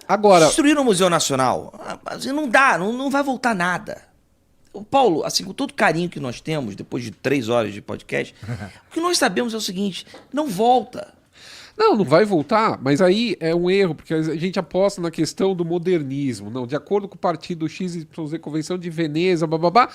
Agora, Destruíram o Museu Nacional. Mas não dá, não vai voltar nada. O Paulo, assim, com todo o carinho que nós temos, depois de 3 horas de podcast, o que nós sabemos é o seguinte, não volta. não vai voltar, mas aí é um erro, porque a gente aposta na questão do modernismo. Não, de acordo com o partido XYZ, Convenção de Veneza, bababá,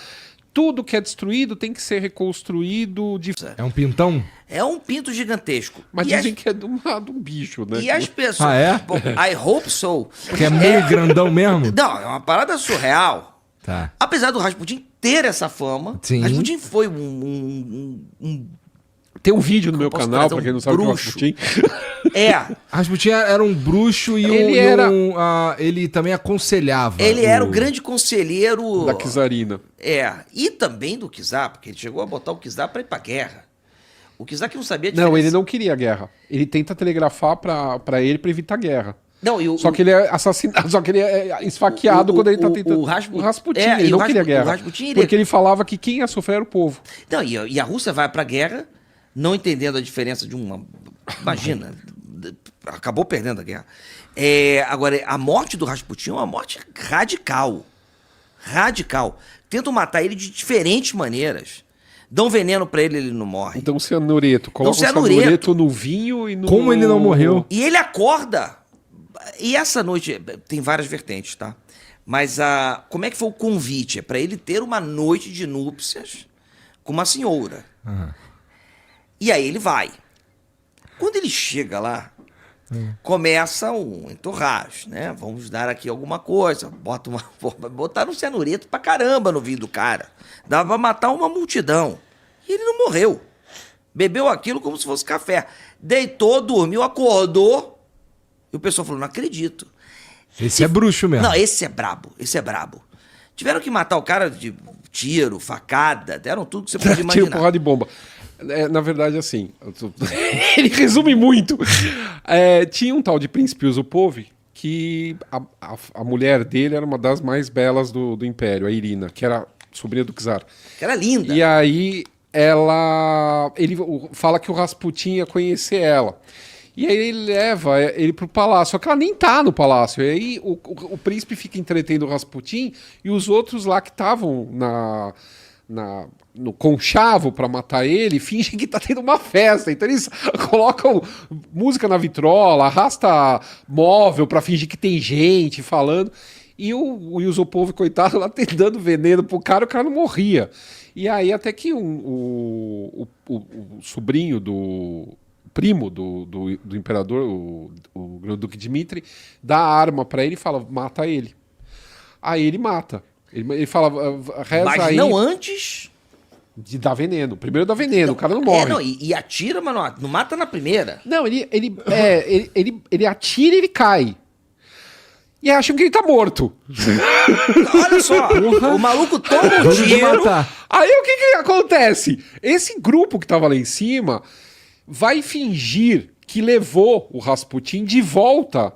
tudo que é destruído tem que ser reconstruído de... É um pintão? É um pinto gigantesco. Mas E dizem que é de um bicho, né? E as pessoas... Ah, é? Bom, I hope so. Que é meio grandão mesmo? Não, é uma parada surreal. Tá. Apesar do Rasputin ter essa fama, Sim. Rasputin foi Tem um vídeo no meu posso canal, trazer pra quem um não sabe o que é o bruxo? Rasputin. Rasputin era um bruxo e ele também aconselhava. Ele era o grande conselheiro... Da Czarina. E também do czar, porque ele chegou a botar o czar pra ir pra guerra. O czar que não sabia a diferença. Não, ele não queria guerra. Ele tenta telegrafar pra ele pra evitar guerra. Não, Só que ele é assassinado, só que ele é esfaqueado quando ele tá tentando. o Rasputin- Rasputin, é, ele e não o queria Rasputin- guerra. o Rasputin, Porque ele falava que quem ia sofrer era o povo. Não, e a Rússia vai pra guerra não entendendo a diferença de uma... Imagina, acabou perdendo a guerra. Agora, a morte do Rasputin é uma morte radical. Radical. Tentam matar ele de diferentes maneiras. Dão veneno pra ele, ele não morre. Então, cianureto. Coloca o cianureto. cianureto no vinho e no... Como ele não morreu? E ele acorda. E essa noite, tem várias vertentes, tá? Mas como é que foi o convite? É pra ele ter uma noite de núpcias com uma senhora. E aí ele vai. Quando ele chega lá, começa um entorragem, né? Vamos dar aqui alguma coisa. Botaram um cianureto pra caramba no vinho do cara. Dava pra matar uma multidão. E ele não morreu. Bebeu aquilo como se fosse café. Deitou, dormiu, acordou. E o pessoal falou, não acredito. Esse é bruxo mesmo. Não, esse é brabo, esse é brabo. Tiveram que matar o cara de tiro, facada, deram tudo que você podia Tiro, imaginar. porrada de bomba. Na verdade, assim, ele resume muito. Tinha um tal de Príncipe Yusupov que a mulher dele era uma das mais belas do Império, a Irina, que era sobrinha do czar. Que era linda. E aí ele fala que o Rasputin ia conhecer ela. E aí ele leva ele pro palácio, só que ela nem tá no palácio. E aí o príncipe fica entretendo o Rasputin e os outros lá que estavam no conchavo para matar ele fingem que tá tendo uma festa. Então eles colocam música na vitrola, arrasta móvel para fingir que tem gente falando. E o Yusupov, coitado, lá dando veneno pro cara, o cara não morria. E aí até que o sobrinho do primo do imperador, o Grão-Duque Dmitri, dá a arma pra ele e fala, mata ele. Aí ele mata. Ele fala, reza Mas aí não antes... de dar veneno. Primeiro dá veneno, o cara não morre. Não, e atira, mas não mata na primeira. Não, ele atira e ele cai. E acham que ele tá morto. Olha só, o maluco toma um tiro. Aí o que acontece? Esse grupo que tava lá em cima vai fingir que levou o Rasputin de volta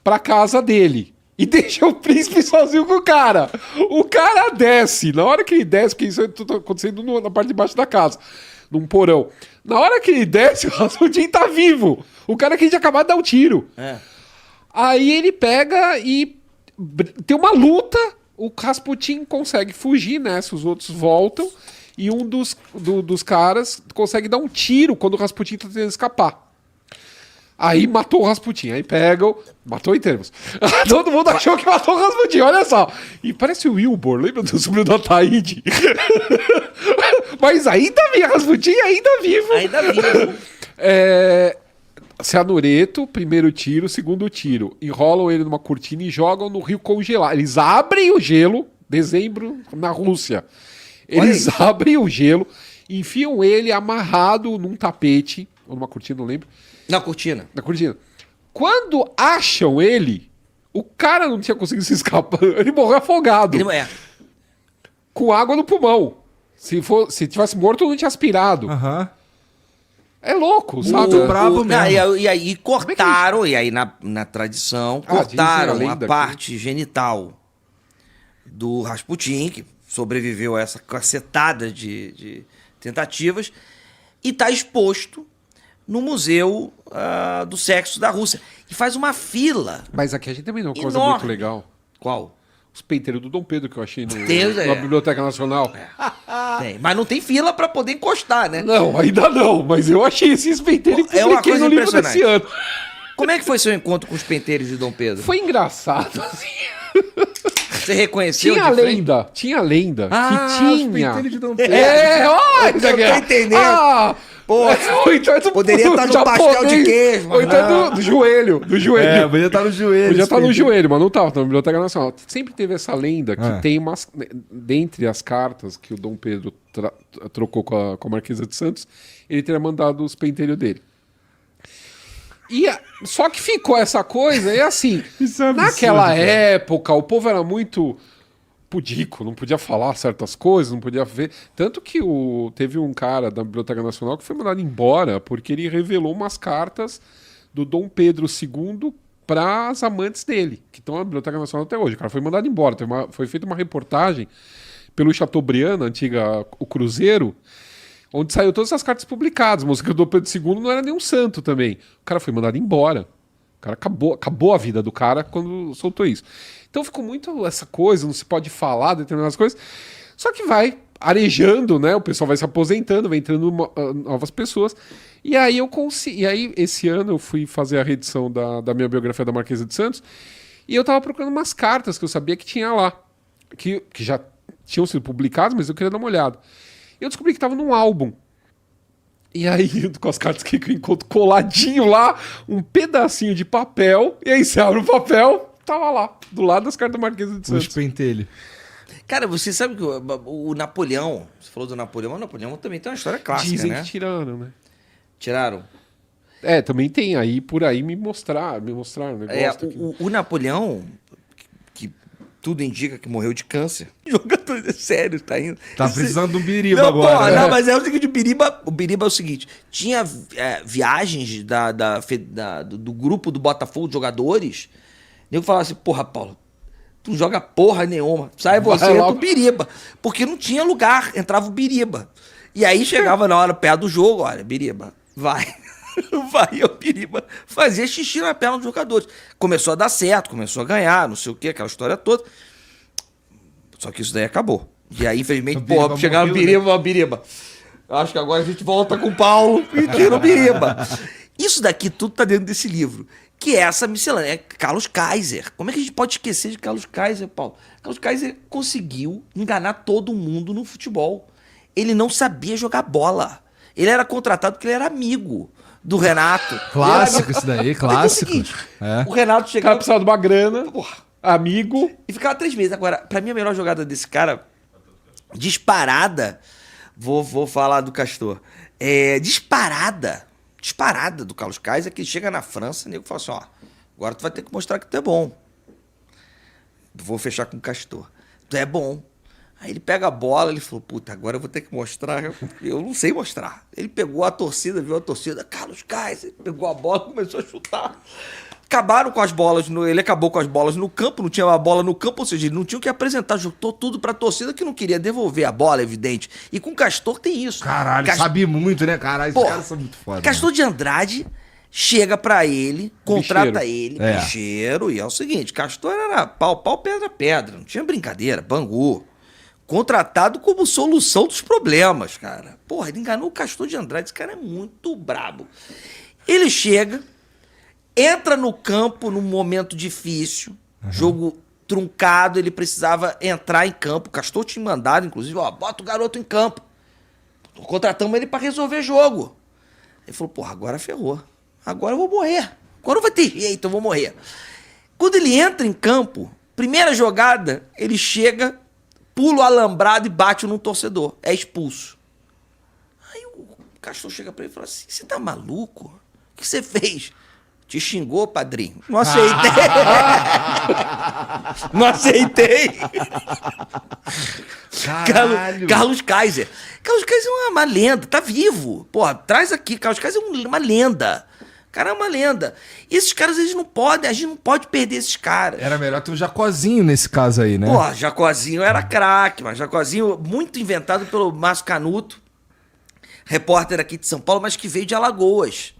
pra casa dele. E deixa o príncipe sozinho com o cara. O cara desce. Na hora que ele desce, porque isso tá acontecendo na parte de baixo da casa, num porão. Na hora que ele desce, o Rasputin tá vivo. O cara que tinha acabado de dar um tiro. Aí ele pega e tem uma luta. O Rasputin consegue fugir, né? Se os outros voltam. E um dos caras consegue dar um tiro quando o Rasputin tá tentando escapar. Aí matou o Rasputin. Aí pegam. Matou em termos. Todo mundo achou que matou o Rasputin, olha só. E parece o Wilbur, lembra do sobrinho do Ataíde? Mas ainda vivo, Rasputin ainda vivo. Ainda vivo. Cianureto, primeiro tiro, segundo tiro. Enrolam ele numa cortina e jogam no rio congelado. Eles abrem o gelo, dezembro, na Rússia. Eles abrem o gelo, enfiam ele amarrado num tapete, ou numa cortina, não lembro. Na cortina. Na cortina. Quando acham ele, o cara não tinha conseguido se escapar. Ele morreu afogado. Com água no pulmão. Se tivesse morto, não tinha aspirado. É louco, sabe? Brabo mesmo. E aí cortaram, e aí na tradição, cortaram a parte genital do Rasputin, que sobreviveu a essa cacetada de tentativas, e tá exposto no Museu do Sexo da Rússia. E faz uma fila. Mas aqui a gente também tem uma coisa enorme. muito legal. Qual? Os peiteiros do Dom Pedro que eu achei Deus, na Biblioteca Nacional. Tem. Mas não tem fila pra poder encostar, né? Não, ainda não. Mas eu achei esses peiteiros e É uma publiquei coisa no livro impressionante. desse ano. Como é que foi seu encontro com os penteiros de Dom Pedro? Foi engraçado, assim. Você reconheceu Tinha de frente? lenda que os tinha. penteiros de Dom Pedro. Olha, Eu tô entendendo. Pô, poderia estar no pastel de queijo, Ou então do joelho. Do joelho. Podia estar no joelho. Podia estar no joelho, mas não estava, tá na Biblioteca Nacional. Sempre teve essa lenda que tem umas. Dentre as cartas que o Dom Pedro trocou com a Marquesa de Santos, ele teria mandado os penteiros dele. Só que ficou essa coisa, e assim, naquela época, o povo era muito pudico, não podia falar certas coisas, não podia ver. Tanto que teve um cara da Biblioteca Nacional que foi mandado embora porque ele revelou umas cartas do Dom Pedro II para as amantes dele, que estão na Biblioteca Nacional até hoje. O cara foi mandado embora. Foi feita uma reportagem pelo Chateaubriand, o Cruzeiro, onde saiu todas as cartas publicadas. Mas o Dom Pedro II não era nenhum santo também. O cara foi mandado embora. O cara acabou a vida do cara quando soltou isso. Então ficou muito essa coisa, não se pode falar determinadas coisas. Só que vai arejando, né? O pessoal vai se aposentando, vai entrando novas pessoas. E aí esse ano eu fui fazer a reedição da minha biografia da Marquesa de Santos. E eu tava procurando umas cartas que eu sabia que tinha lá. Que já tinham sido publicadas, mas eu queria dar uma olhada. E eu descobri que tava num álbum. E aí, com as cartas que eu encontro coladinho lá, um pedacinho de papel, e aí você abre o papel, tava lá, do lado das cartas da Marquesa de Santos. Os pentelhos. Cara, você sabe que o Napoleão, você falou do Napoleão, o Napoleão também tem uma história clássica, Dizem né? que tiraram, né? Tiraram. Também tem aí, por aí me mostraram o negócio. O Napoleão, que tudo indica que morreu de câncer. Jogador sério, tá indo. Tá precisando de um biriba Não, agora. porra, né? não, mas é o seguinte, o Biriba é o seguinte, tinha viagens do grupo do Botafogo de jogadores, nego falava assim, porra, Paulo, tu não joga porra nenhuma, sai você Vai lá. do Biriba, porque não tinha lugar, entrava o Biriba. E aí chegava na hora, perto do jogo, olha, Biriba, vai. Vai, o Biriba fazia xixi na perna dos jogadores. Começou a dar certo, começou a ganhar, não sei o que, aquela história toda. Só que isso daí acabou. E aí, infelizmente, porra, chegaram o Biriba. Acho que agora a gente volta com o Paulo e tira o Biriba. Isso daqui tudo tá dentro desse livro. Que é essa miscelânea. É Carlos Kaiser. Como é que a gente pode esquecer de Carlos Kaiser, Paulo? Carlos Kaiser conseguiu enganar todo mundo no futebol. Ele não sabia jogar bola. Ele era contratado porque ele era amigo do Renato. Clássico isso daí, clássico. O Renato O cara chegava precisava de uma grana, porra, amigo. e ficava 3 meses. Agora, pra mim, a melhor jogada desse cara, disparada, vou falar do Castor. Disparada do Carlos Kaiser, que chega na França, o nego fala assim, ó, agora tu vai ter que mostrar que tu é bom. Vou fechar com o Castor. Tu é bom. Aí ele pega a bola, ele falou, puta, agora eu vou ter que mostrar. Eu não sei mostrar. Ele pegou a torcida, viu a torcida, Carlos Kaiser, pegou a bola, começou a chutar. Acabaram com as bolas, ele acabou com as bolas no campo, não tinha a bola no campo, ou seja, ele não tinha o que apresentar, juntou tudo pra torcida que não queria devolver a bola, evidente. E com o Castor tem isso. Caralho, sabe muito, né? Caralho, esses caras são muito foda. Castor de Andrade chega pra ele, contrata ele, É. bicheiro, e é o seguinte, Castor era pau, pedra, pedra, não tinha brincadeira, Bangu. Contratado como solução dos problemas, cara. Porra, ele enganou o Castor de Andrade, esse cara é muito brabo. Ele chega, entra no campo num momento difícil, jogo truncado, ele precisava entrar em campo. O Castor tinha mandado, inclusive, ó, bota o garoto em campo. Contratamos ele pra resolver jogo. Ele falou, porra, agora ferrou. Agora eu vou morrer. Agora não vai ter jeito, eu vou morrer. Quando ele entra em campo, primeira jogada, ele chega, pula o alambrado e bate num torcedor. É expulso. Aí o Castor chega pra ele e fala assim, você tá maluco? O que você fez? Te xingou, padrinho? Não aceitei. Não aceitei. Caralho. Carlos Kaiser. Carlos Kaiser é uma lenda, tá vivo. Porra, traz aqui. Carlos Kaiser é uma lenda. O cara é uma lenda. E esses caras, eles não podem, a gente não pode perder esses caras. Era melhor ter um Jacozinho nesse caso aí, né? Porra, Jacozinho era craque, mas Jacozinho muito inventado pelo Márcio Canuto, repórter aqui de São Paulo, mas que veio de Alagoas.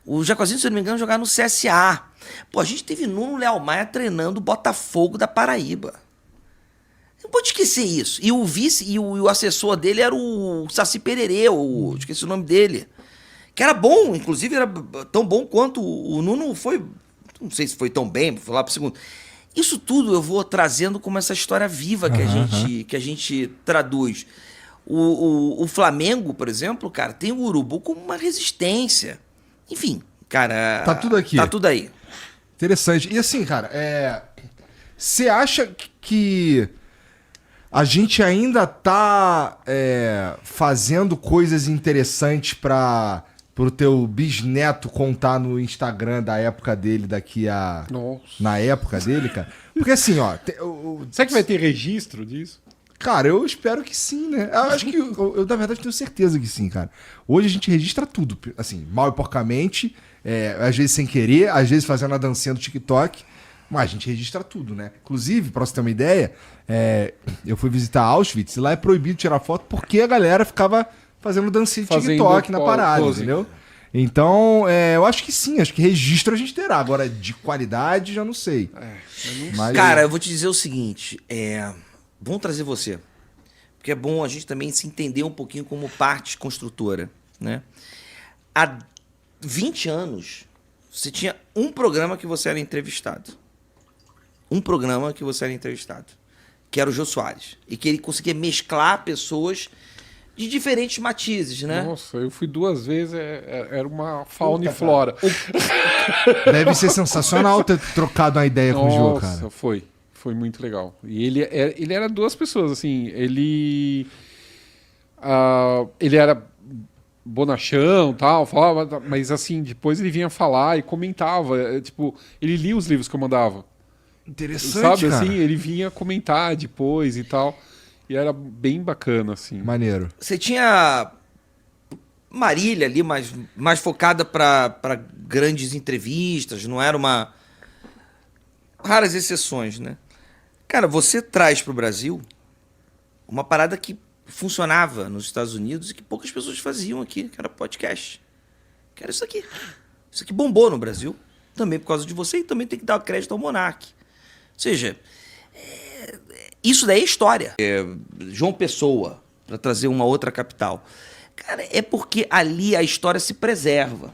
O Jacozinho, se eu não me engano, jogava no CSA. Pô, a gente teve Nuno Léo Maia treinando o Botafogo da Paraíba. Não pode esquecer isso. E o vice e o assessor dele era o Saci Pererê, esqueci o nome dele. Que era bom, inclusive era tão bom quanto o Nuno foi. Não sei se foi tão bem, vou lá pro segundo. Isso tudo eu vou trazendo como essa história viva que a gente traduz. O Flamengo, por exemplo, cara, tem o Urubu como uma resistência. Enfim, cara. Tá tudo aqui. Tá tudo aí. Interessante. E assim, cara, você acha que a gente ainda tá fazendo coisas interessantes pro teu bisneto contar no Instagram da época dele daqui a... Nossa. Na época dele, cara? Porque assim, ó... Será que vai ter registro disso? Cara, eu espero que sim, né? Eu acho que eu na verdade, tenho certeza que sim, cara. Hoje a gente registra tudo, assim, mal e porcamente, às vezes sem querer, às vezes fazendo a dancinha do TikTok, mas a gente registra tudo, né? Inclusive, pra você ter uma ideia, eu fui visitar Auschwitz e lá é proibido tirar foto porque a galera ficava fazendo dancinha de TikTok na parada, entendeu? Então, eu acho que sim, acho que registro a gente terá. Agora, de qualidade, já não sei. Mas, Cara, eu vou te dizer o seguinte, vamos trazer você, porque é bom a gente também se entender um pouquinho como parte construtora, né? Há 20 anos, você tinha um programa que você era entrevistado. Um programa que você era entrevistado, que era o Jô Soares. E que ele conseguia mesclar pessoas de diferentes matizes, né? Nossa, eu fui 2 vezes, era uma fauna e flora. deve ser sensacional ter trocado uma ideia com o Jô, cara. Nossa, foi muito legal. E ele era 2 pessoas, assim, ele era bonachão, tal, falava, mas assim, depois ele vinha falar e comentava, tipo, ele lia os livros que eu mandava. Interessante, Sabe, cara. assim, ele vinha comentar depois e tal. E era bem bacana, assim. Maneiro. Você tinha Marília ali, mais focada para grandes entrevistas, não era uma... Raras exceções, né? Cara, você traz para o Brasil uma parada que funcionava nos Estados Unidos e que poucas pessoas faziam aqui, que era podcast. Que era isso aqui. Isso aqui bombou no Brasil, também por causa de você, e também tem que dar crédito ao Monark. Ou seja, isso daí é história. João Pessoa, para trazer uma outra capital. Cara, é porque ali a história se preserva.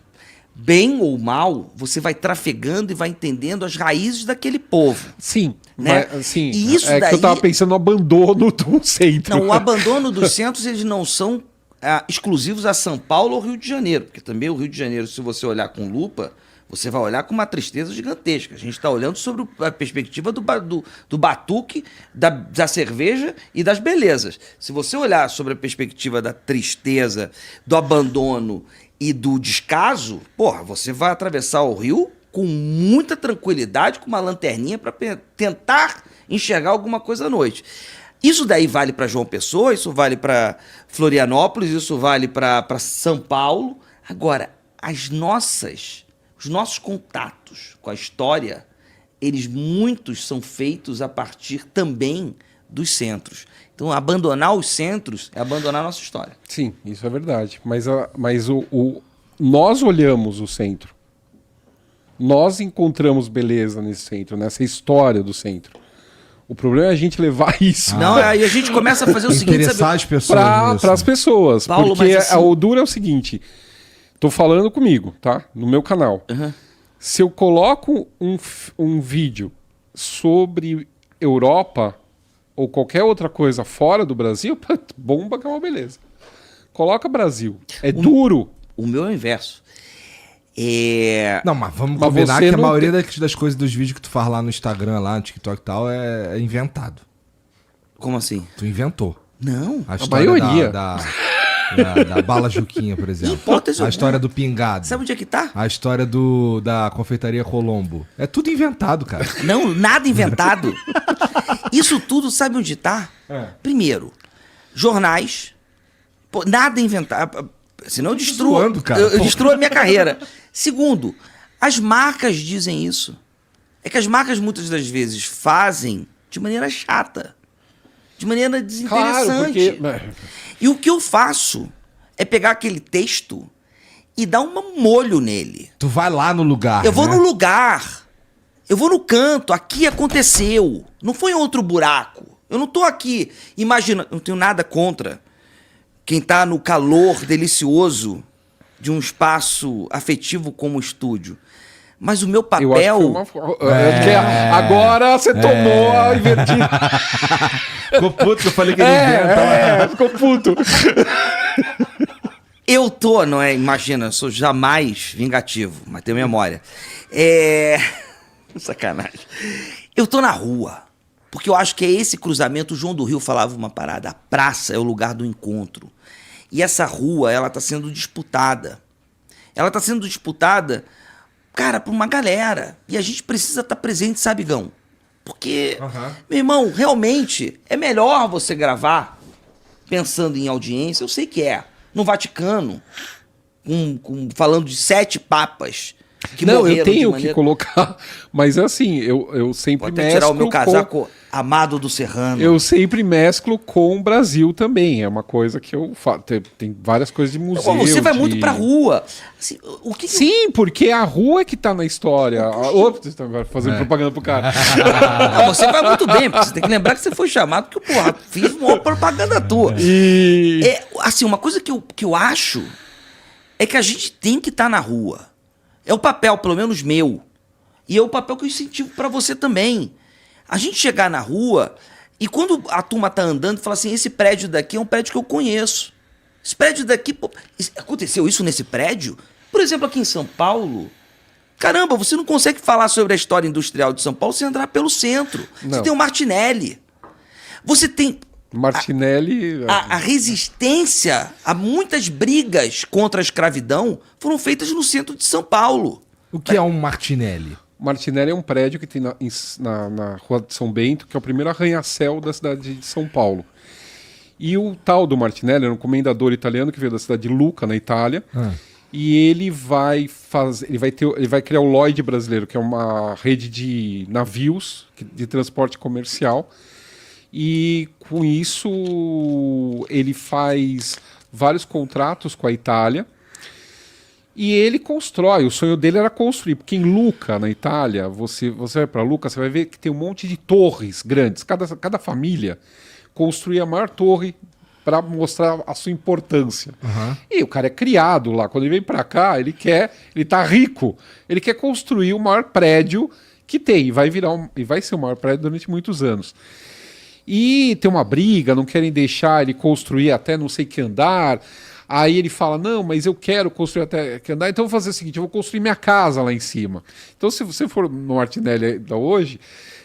Bem ou mal, você vai trafegando e vai entendendo as raízes daquele povo. Sim, Né? sim. E isso é daí... que eu tava pensando no abandono do centro. Não, o abandono dos centros, eles não são exclusivos a São Paulo ou Rio de Janeiro, porque também o Rio de Janeiro, se você olhar com lupa, você vai olhar com uma tristeza gigantesca. A gente está olhando sobre a perspectiva do batuque, da cerveja e das belezas. Se você olhar sobre a perspectiva da tristeza, do abandono e do descaso, porra, você vai atravessar o rio com muita tranquilidade, com uma lanterninha para tentar enxergar alguma coisa à noite. Isso daí vale para João Pessoa, isso vale para Florianópolis, isso vale para São Paulo. Agora, os nossos contatos com a história, muitos são feitos a partir também dos centros. Então, abandonar os centros é abandonar a nossa história. Sim, isso é verdade. Mas nós olhamos o centro. Nós encontramos beleza nesse centro, nessa história do centro. O problema é a gente levar isso. Não, aí a gente começa a fazer o seguinte, interessar as pessoas para as pessoas. Paulo, porque mas assim... o duro é o seguinte, tô falando comigo, tá? No meu canal. Uhum. Se eu coloco um vídeo sobre Europa ou qualquer outra coisa fora do Brasil, bomba que é uma beleza. Coloca Brasil. É duro. O meu é o inverso. Não, mas vamos Mas combinar você que a não maioria das coisas dos vídeos que tu faz lá no Instagram, lá no TikTok e tal, é inventado. Como assim? Tu inventou. Não. A história maioria. da Bala Juquinha, por exemplo. Hipótese A alguma. história do Pingado. Sabe onde é que tá? A história da confeitaria Colombo. É tudo inventado, cara. Não, nada inventado. Isso tudo, sabe onde tá? Primeiro, jornais. Pô, nada inventado. Senão eu destruo. Zoando, cara. Eu destruo a minha carreira. Segundo, as marcas dizem isso. É que as marcas muitas das vezes fazem de maneira chata. De maneira desinteressante. Claro, porque... E o que eu faço é pegar aquele texto e dar um molho nele. Tu vai lá no lugar. Eu vou né? no lugar. Eu vou no canto. Aqui aconteceu. Não foi em outro buraco. Eu não tô aqui imaginando. Eu não tenho nada contra quem tá no calor delicioso de um espaço afetivo como o estúdio. Mas o meu papel... Eu acho que agora você tomou a invertida. Ficou puto que eu falei que ele inventa. Ficou puto. Eu não é? Imagina, eu sou jamais vingativo, mas tenho memória. Sacanagem. Eu tô na rua, porque eu acho que é esse cruzamento. O João do Rio falava uma parada: a praça é o lugar do encontro. E essa rua, ela tá sendo disputada. Ela tá sendo disputada, cara, por uma galera. E a gente precisa estar presente, sabe, Gão? Porque, meu irmão, realmente é melhor você gravar pensando em audiência. Eu sei que é. No Vaticano, falando de 7 papas que não, morreram eu tenho de maneira... que colocar, mas assim, eu sempre Pode até mesclo tirar o meu casaco amado do Serrano. Eu sempre mesclo com o Brasil também. É uma coisa que eu faço. Tem várias coisas de museu. Você vai muito pra rua. Assim, Sim, porque a rua é que tá na história. Ops, você tá fazendo propaganda pro cara. Não, você vai muito bem, porque você tem que lembrar que você foi chamado porque, porra, fiz uma propaganda tua. Assim, uma coisa que eu acho é que a gente tem que estar na rua. É o papel, pelo menos meu. E é o papel que eu incentivo pra você também. A gente chegar na rua e quando a turma tá andando, fala assim, esse prédio daqui é um prédio que eu conheço. Esse prédio daqui... Pô, aconteceu isso nesse prédio? Por exemplo, aqui em São Paulo... Caramba, você não consegue falar sobre a história industrial de São Paulo sem andar pelo centro. Não. Você tem o Martinelli. Você tem... Martinelli... A resistência a muitas brigas contra a escravidão foram feitas no centro de São Paulo. O que é um Martinelli? Martinelli é um prédio que tem na Rua de São Bento, que é o primeiro arranha-céu da cidade de São Paulo. E o tal do Martinelli era um comendador italiano que veio da cidade de Lucca, na Itália. E ele vai criar o Lloyd brasileiro, que é uma rede de navios de transporte comercial. E com isso ele faz vários contratos com a Itália. E ele constrói, o sonho dele era construir, porque em Lucca, na Itália, você vai para Lucca, você vai ver que tem um monte de torres grandes. Cada família construía a maior torre para mostrar a sua importância. E o cara é criado lá. Quando ele vem para cá, ele tá rico, ele quer construir o maior prédio que tem, e vai ser o maior prédio durante muitos anos. E tem uma briga, não querem deixar ele construir até não sei que andar. Aí ele fala, não, mas eu quero construir até que andar, então eu vou fazer o seguinte, eu vou construir minha casa lá em cima. Então se você for no Martinelli ainda hoje,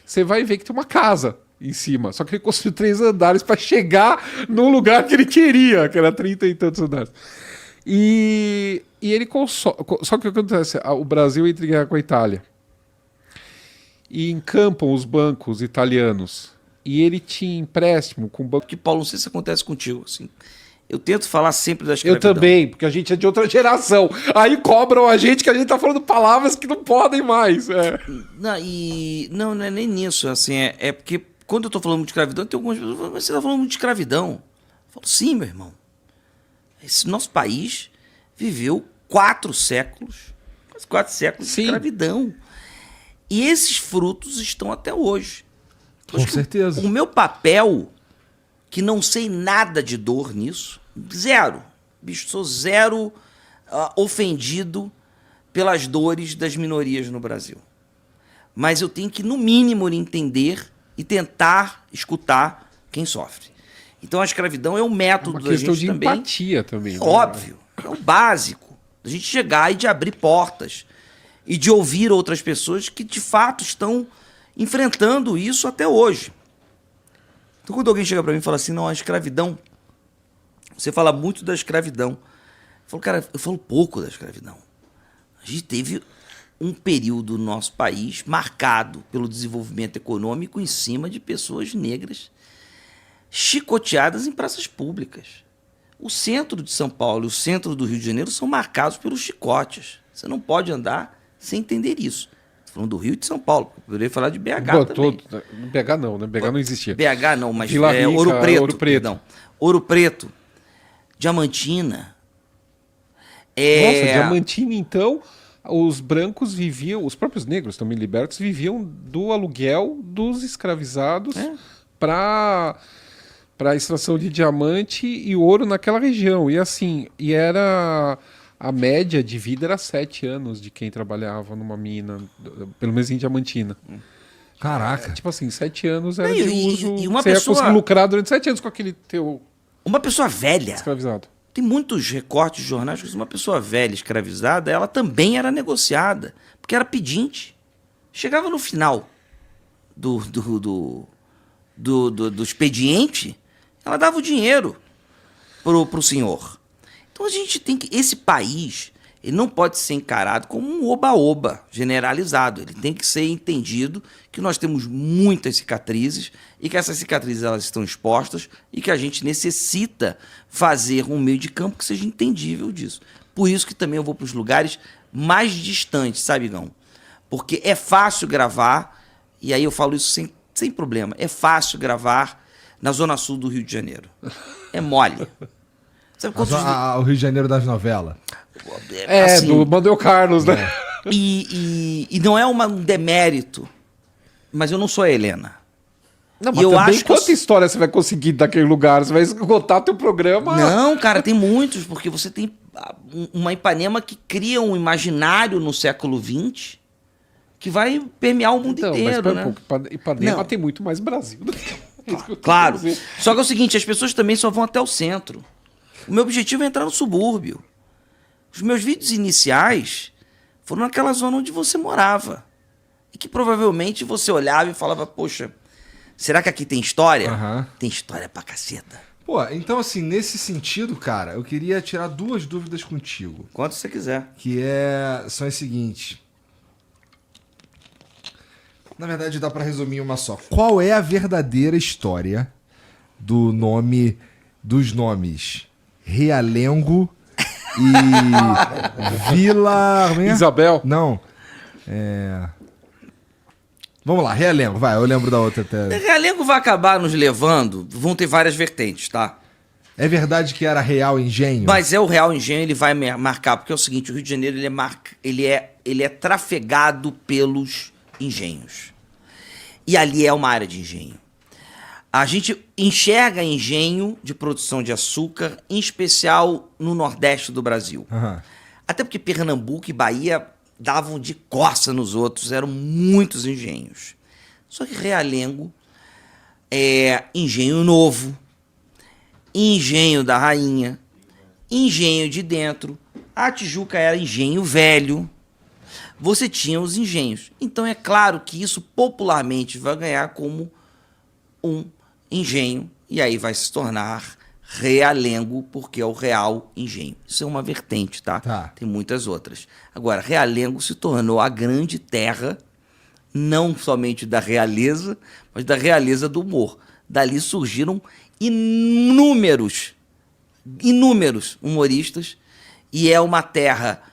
você vai ver que tem uma casa em cima, só que ele construiu 3 andares para chegar no lugar que ele queria, que era 30 e tantos andares. E ele só que o que acontece? O Brasil entra em guerra com a Itália. E encampam os bancos italianos. E ele tinha empréstimo com o banco. Porque, Paulo, não sei se acontece contigo, assim. Eu tento falar sempre da escravidão. Eu também, porque a gente é de outra geração. Aí cobram a gente que a gente tá falando palavras que não podem mais. É. Não é nem nisso, assim, é porque quando eu tô falando de escravidão, tem algumas pessoas que falam, mas você tá falando muito de escravidão. Eu falo, sim, meu irmão. Esse nosso país viveu 4 séculos, quase 4 séculos de escravidão. E esses frutos estão até hoje. Com certeza. O meu papel, que não sei nada de dor nisso, zero. Bicho, sou zero ofendido pelas dores das minorias no Brasil. Mas eu tenho que, no mínimo, entender e tentar escutar quem sofre. Então a escravidão é um método da gente também. É uma questão de empatia também. Né? Óbvio, é o básico. A gente chegar e de abrir portas e de ouvir outras pessoas que de fato estão enfrentando isso até hoje. Então quando alguém chega para mim e fala assim, não, a escravidão, você fala muito da escravidão. Eu falo, cara, eu falo pouco da escravidão. A gente teve um período no nosso país marcado pelo desenvolvimento econômico em cima de pessoas negras chicoteadas em praças públicas. O centro de São Paulo e o centro do Rio de Janeiro são marcados pelos chicotes. Você não pode andar sem entender isso. Estou falando do Rio e de São Paulo. Eu poderia falar de BH também. BH não, né? BH não existia. BH não, mas Vila Rica, Ouro Preto. Ouro Preto. Perdão. Ouro Preto. Diamantina. Nossa, Diamantina, então, os brancos viviam, os próprios negros também libertos, viviam do aluguel dos escravizados para a extração de diamante e ouro naquela região. E assim, a média de vida era 7 anos de quem trabalhava numa mina, pelo menos em Diamantina. Caraca. Tipo assim, 7 anos era E- de e- uso. e uma você pessoa- ia conseguir lucrar durante 7 anos com aquele teu Uma pessoa velha. escravizado. Tem muitos recortes de jornais que uma pessoa velha, escravizada, ela também era negociada, porque era pedinte. Chegava no final do expediente, ela dava o dinheiro pro senhor. Então a gente tem que... Esse país, ele não pode ser encarado como um oba-oba generalizado. Ele tem que ser entendido que nós temos muitas cicatrizes e que essas cicatrizes elas estão expostas e que a gente necessita fazer um meio de campo que seja entendível disso. Por isso que também eu vou para os lugares mais distantes, sabe, Gão? Porque é fácil gravar, e aí eu falo isso sem problema, é fácil gravar na Zona Sul do Rio de Janeiro. É mole. Sabe quantos... O Rio de Janeiro das novelas. assim, do Manuel Carlos, né? E não é um demérito, mas eu não sou a Helena. Não, E mas eu também acho que quanta história você vai conseguir daquele lugar? Você vai esgotar teu programa? Não, cara, tem muitos, porque você tem uma Ipanema que cria um imaginário no século XX que vai permear o mundo Então, mas inteiro, espera né? um pouco. Ipanema Não. tem muito mais Brasil do que isso que eu tô Claro. dizendo. Só que é o seguinte, as pessoas também só vão até o centro. O meu objetivo é entrar no subúrbio. Os meus vídeos iniciais foram naquela zona onde você morava. E que provavelmente você olhava e falava, poxa, será que aqui tem história? Aham. Tem história pra caceta. Pô, então assim, nesse sentido, cara, eu queria tirar 2 dúvidas contigo. Quanto você quiser. Que são as seguintes. Na verdade, dá pra resumir em uma só. Qual é a verdadeira história dos nomes Realengo e Vila... como é? Isabel. Não. Vamos lá, Realengo, vai, eu lembro da outra até. Realengo vai acabar nos levando, vão ter várias vertentes, tá? É verdade que era Real Engenho? Mas é o Real Engenho, ele vai marcar, porque é o seguinte, o Rio de Janeiro ele é trafegado pelos engenhos. E ali é uma área de engenho. A gente enxerga engenho de produção de açúcar, em especial no Nordeste do Brasil. Aham. Até porque Pernambuco e Bahia davam de coça nos outros, eram muitos engenhos. Só que Realengo é engenho novo, engenho da rainha, engenho de dentro. A Tijuca era engenho velho. Você tinha os engenhos. Então é claro que isso popularmente vai ganhar como um engenho e aí vai se tornar realengo, porque é o real engenho. Isso é uma vertente, tá? Tem muitas outras. Agora, realengo se tornou a grande terra, não somente da realeza, mas da realeza do humor. Dali surgiram inúmeros humoristas e é uma terra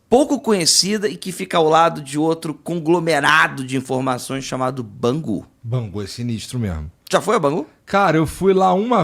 pouco conhecida e que fica ao lado de outro conglomerado de informações chamado Bangu. Bangu é sinistro mesmo. Já foi a Bangu? Cara, eu fui lá uma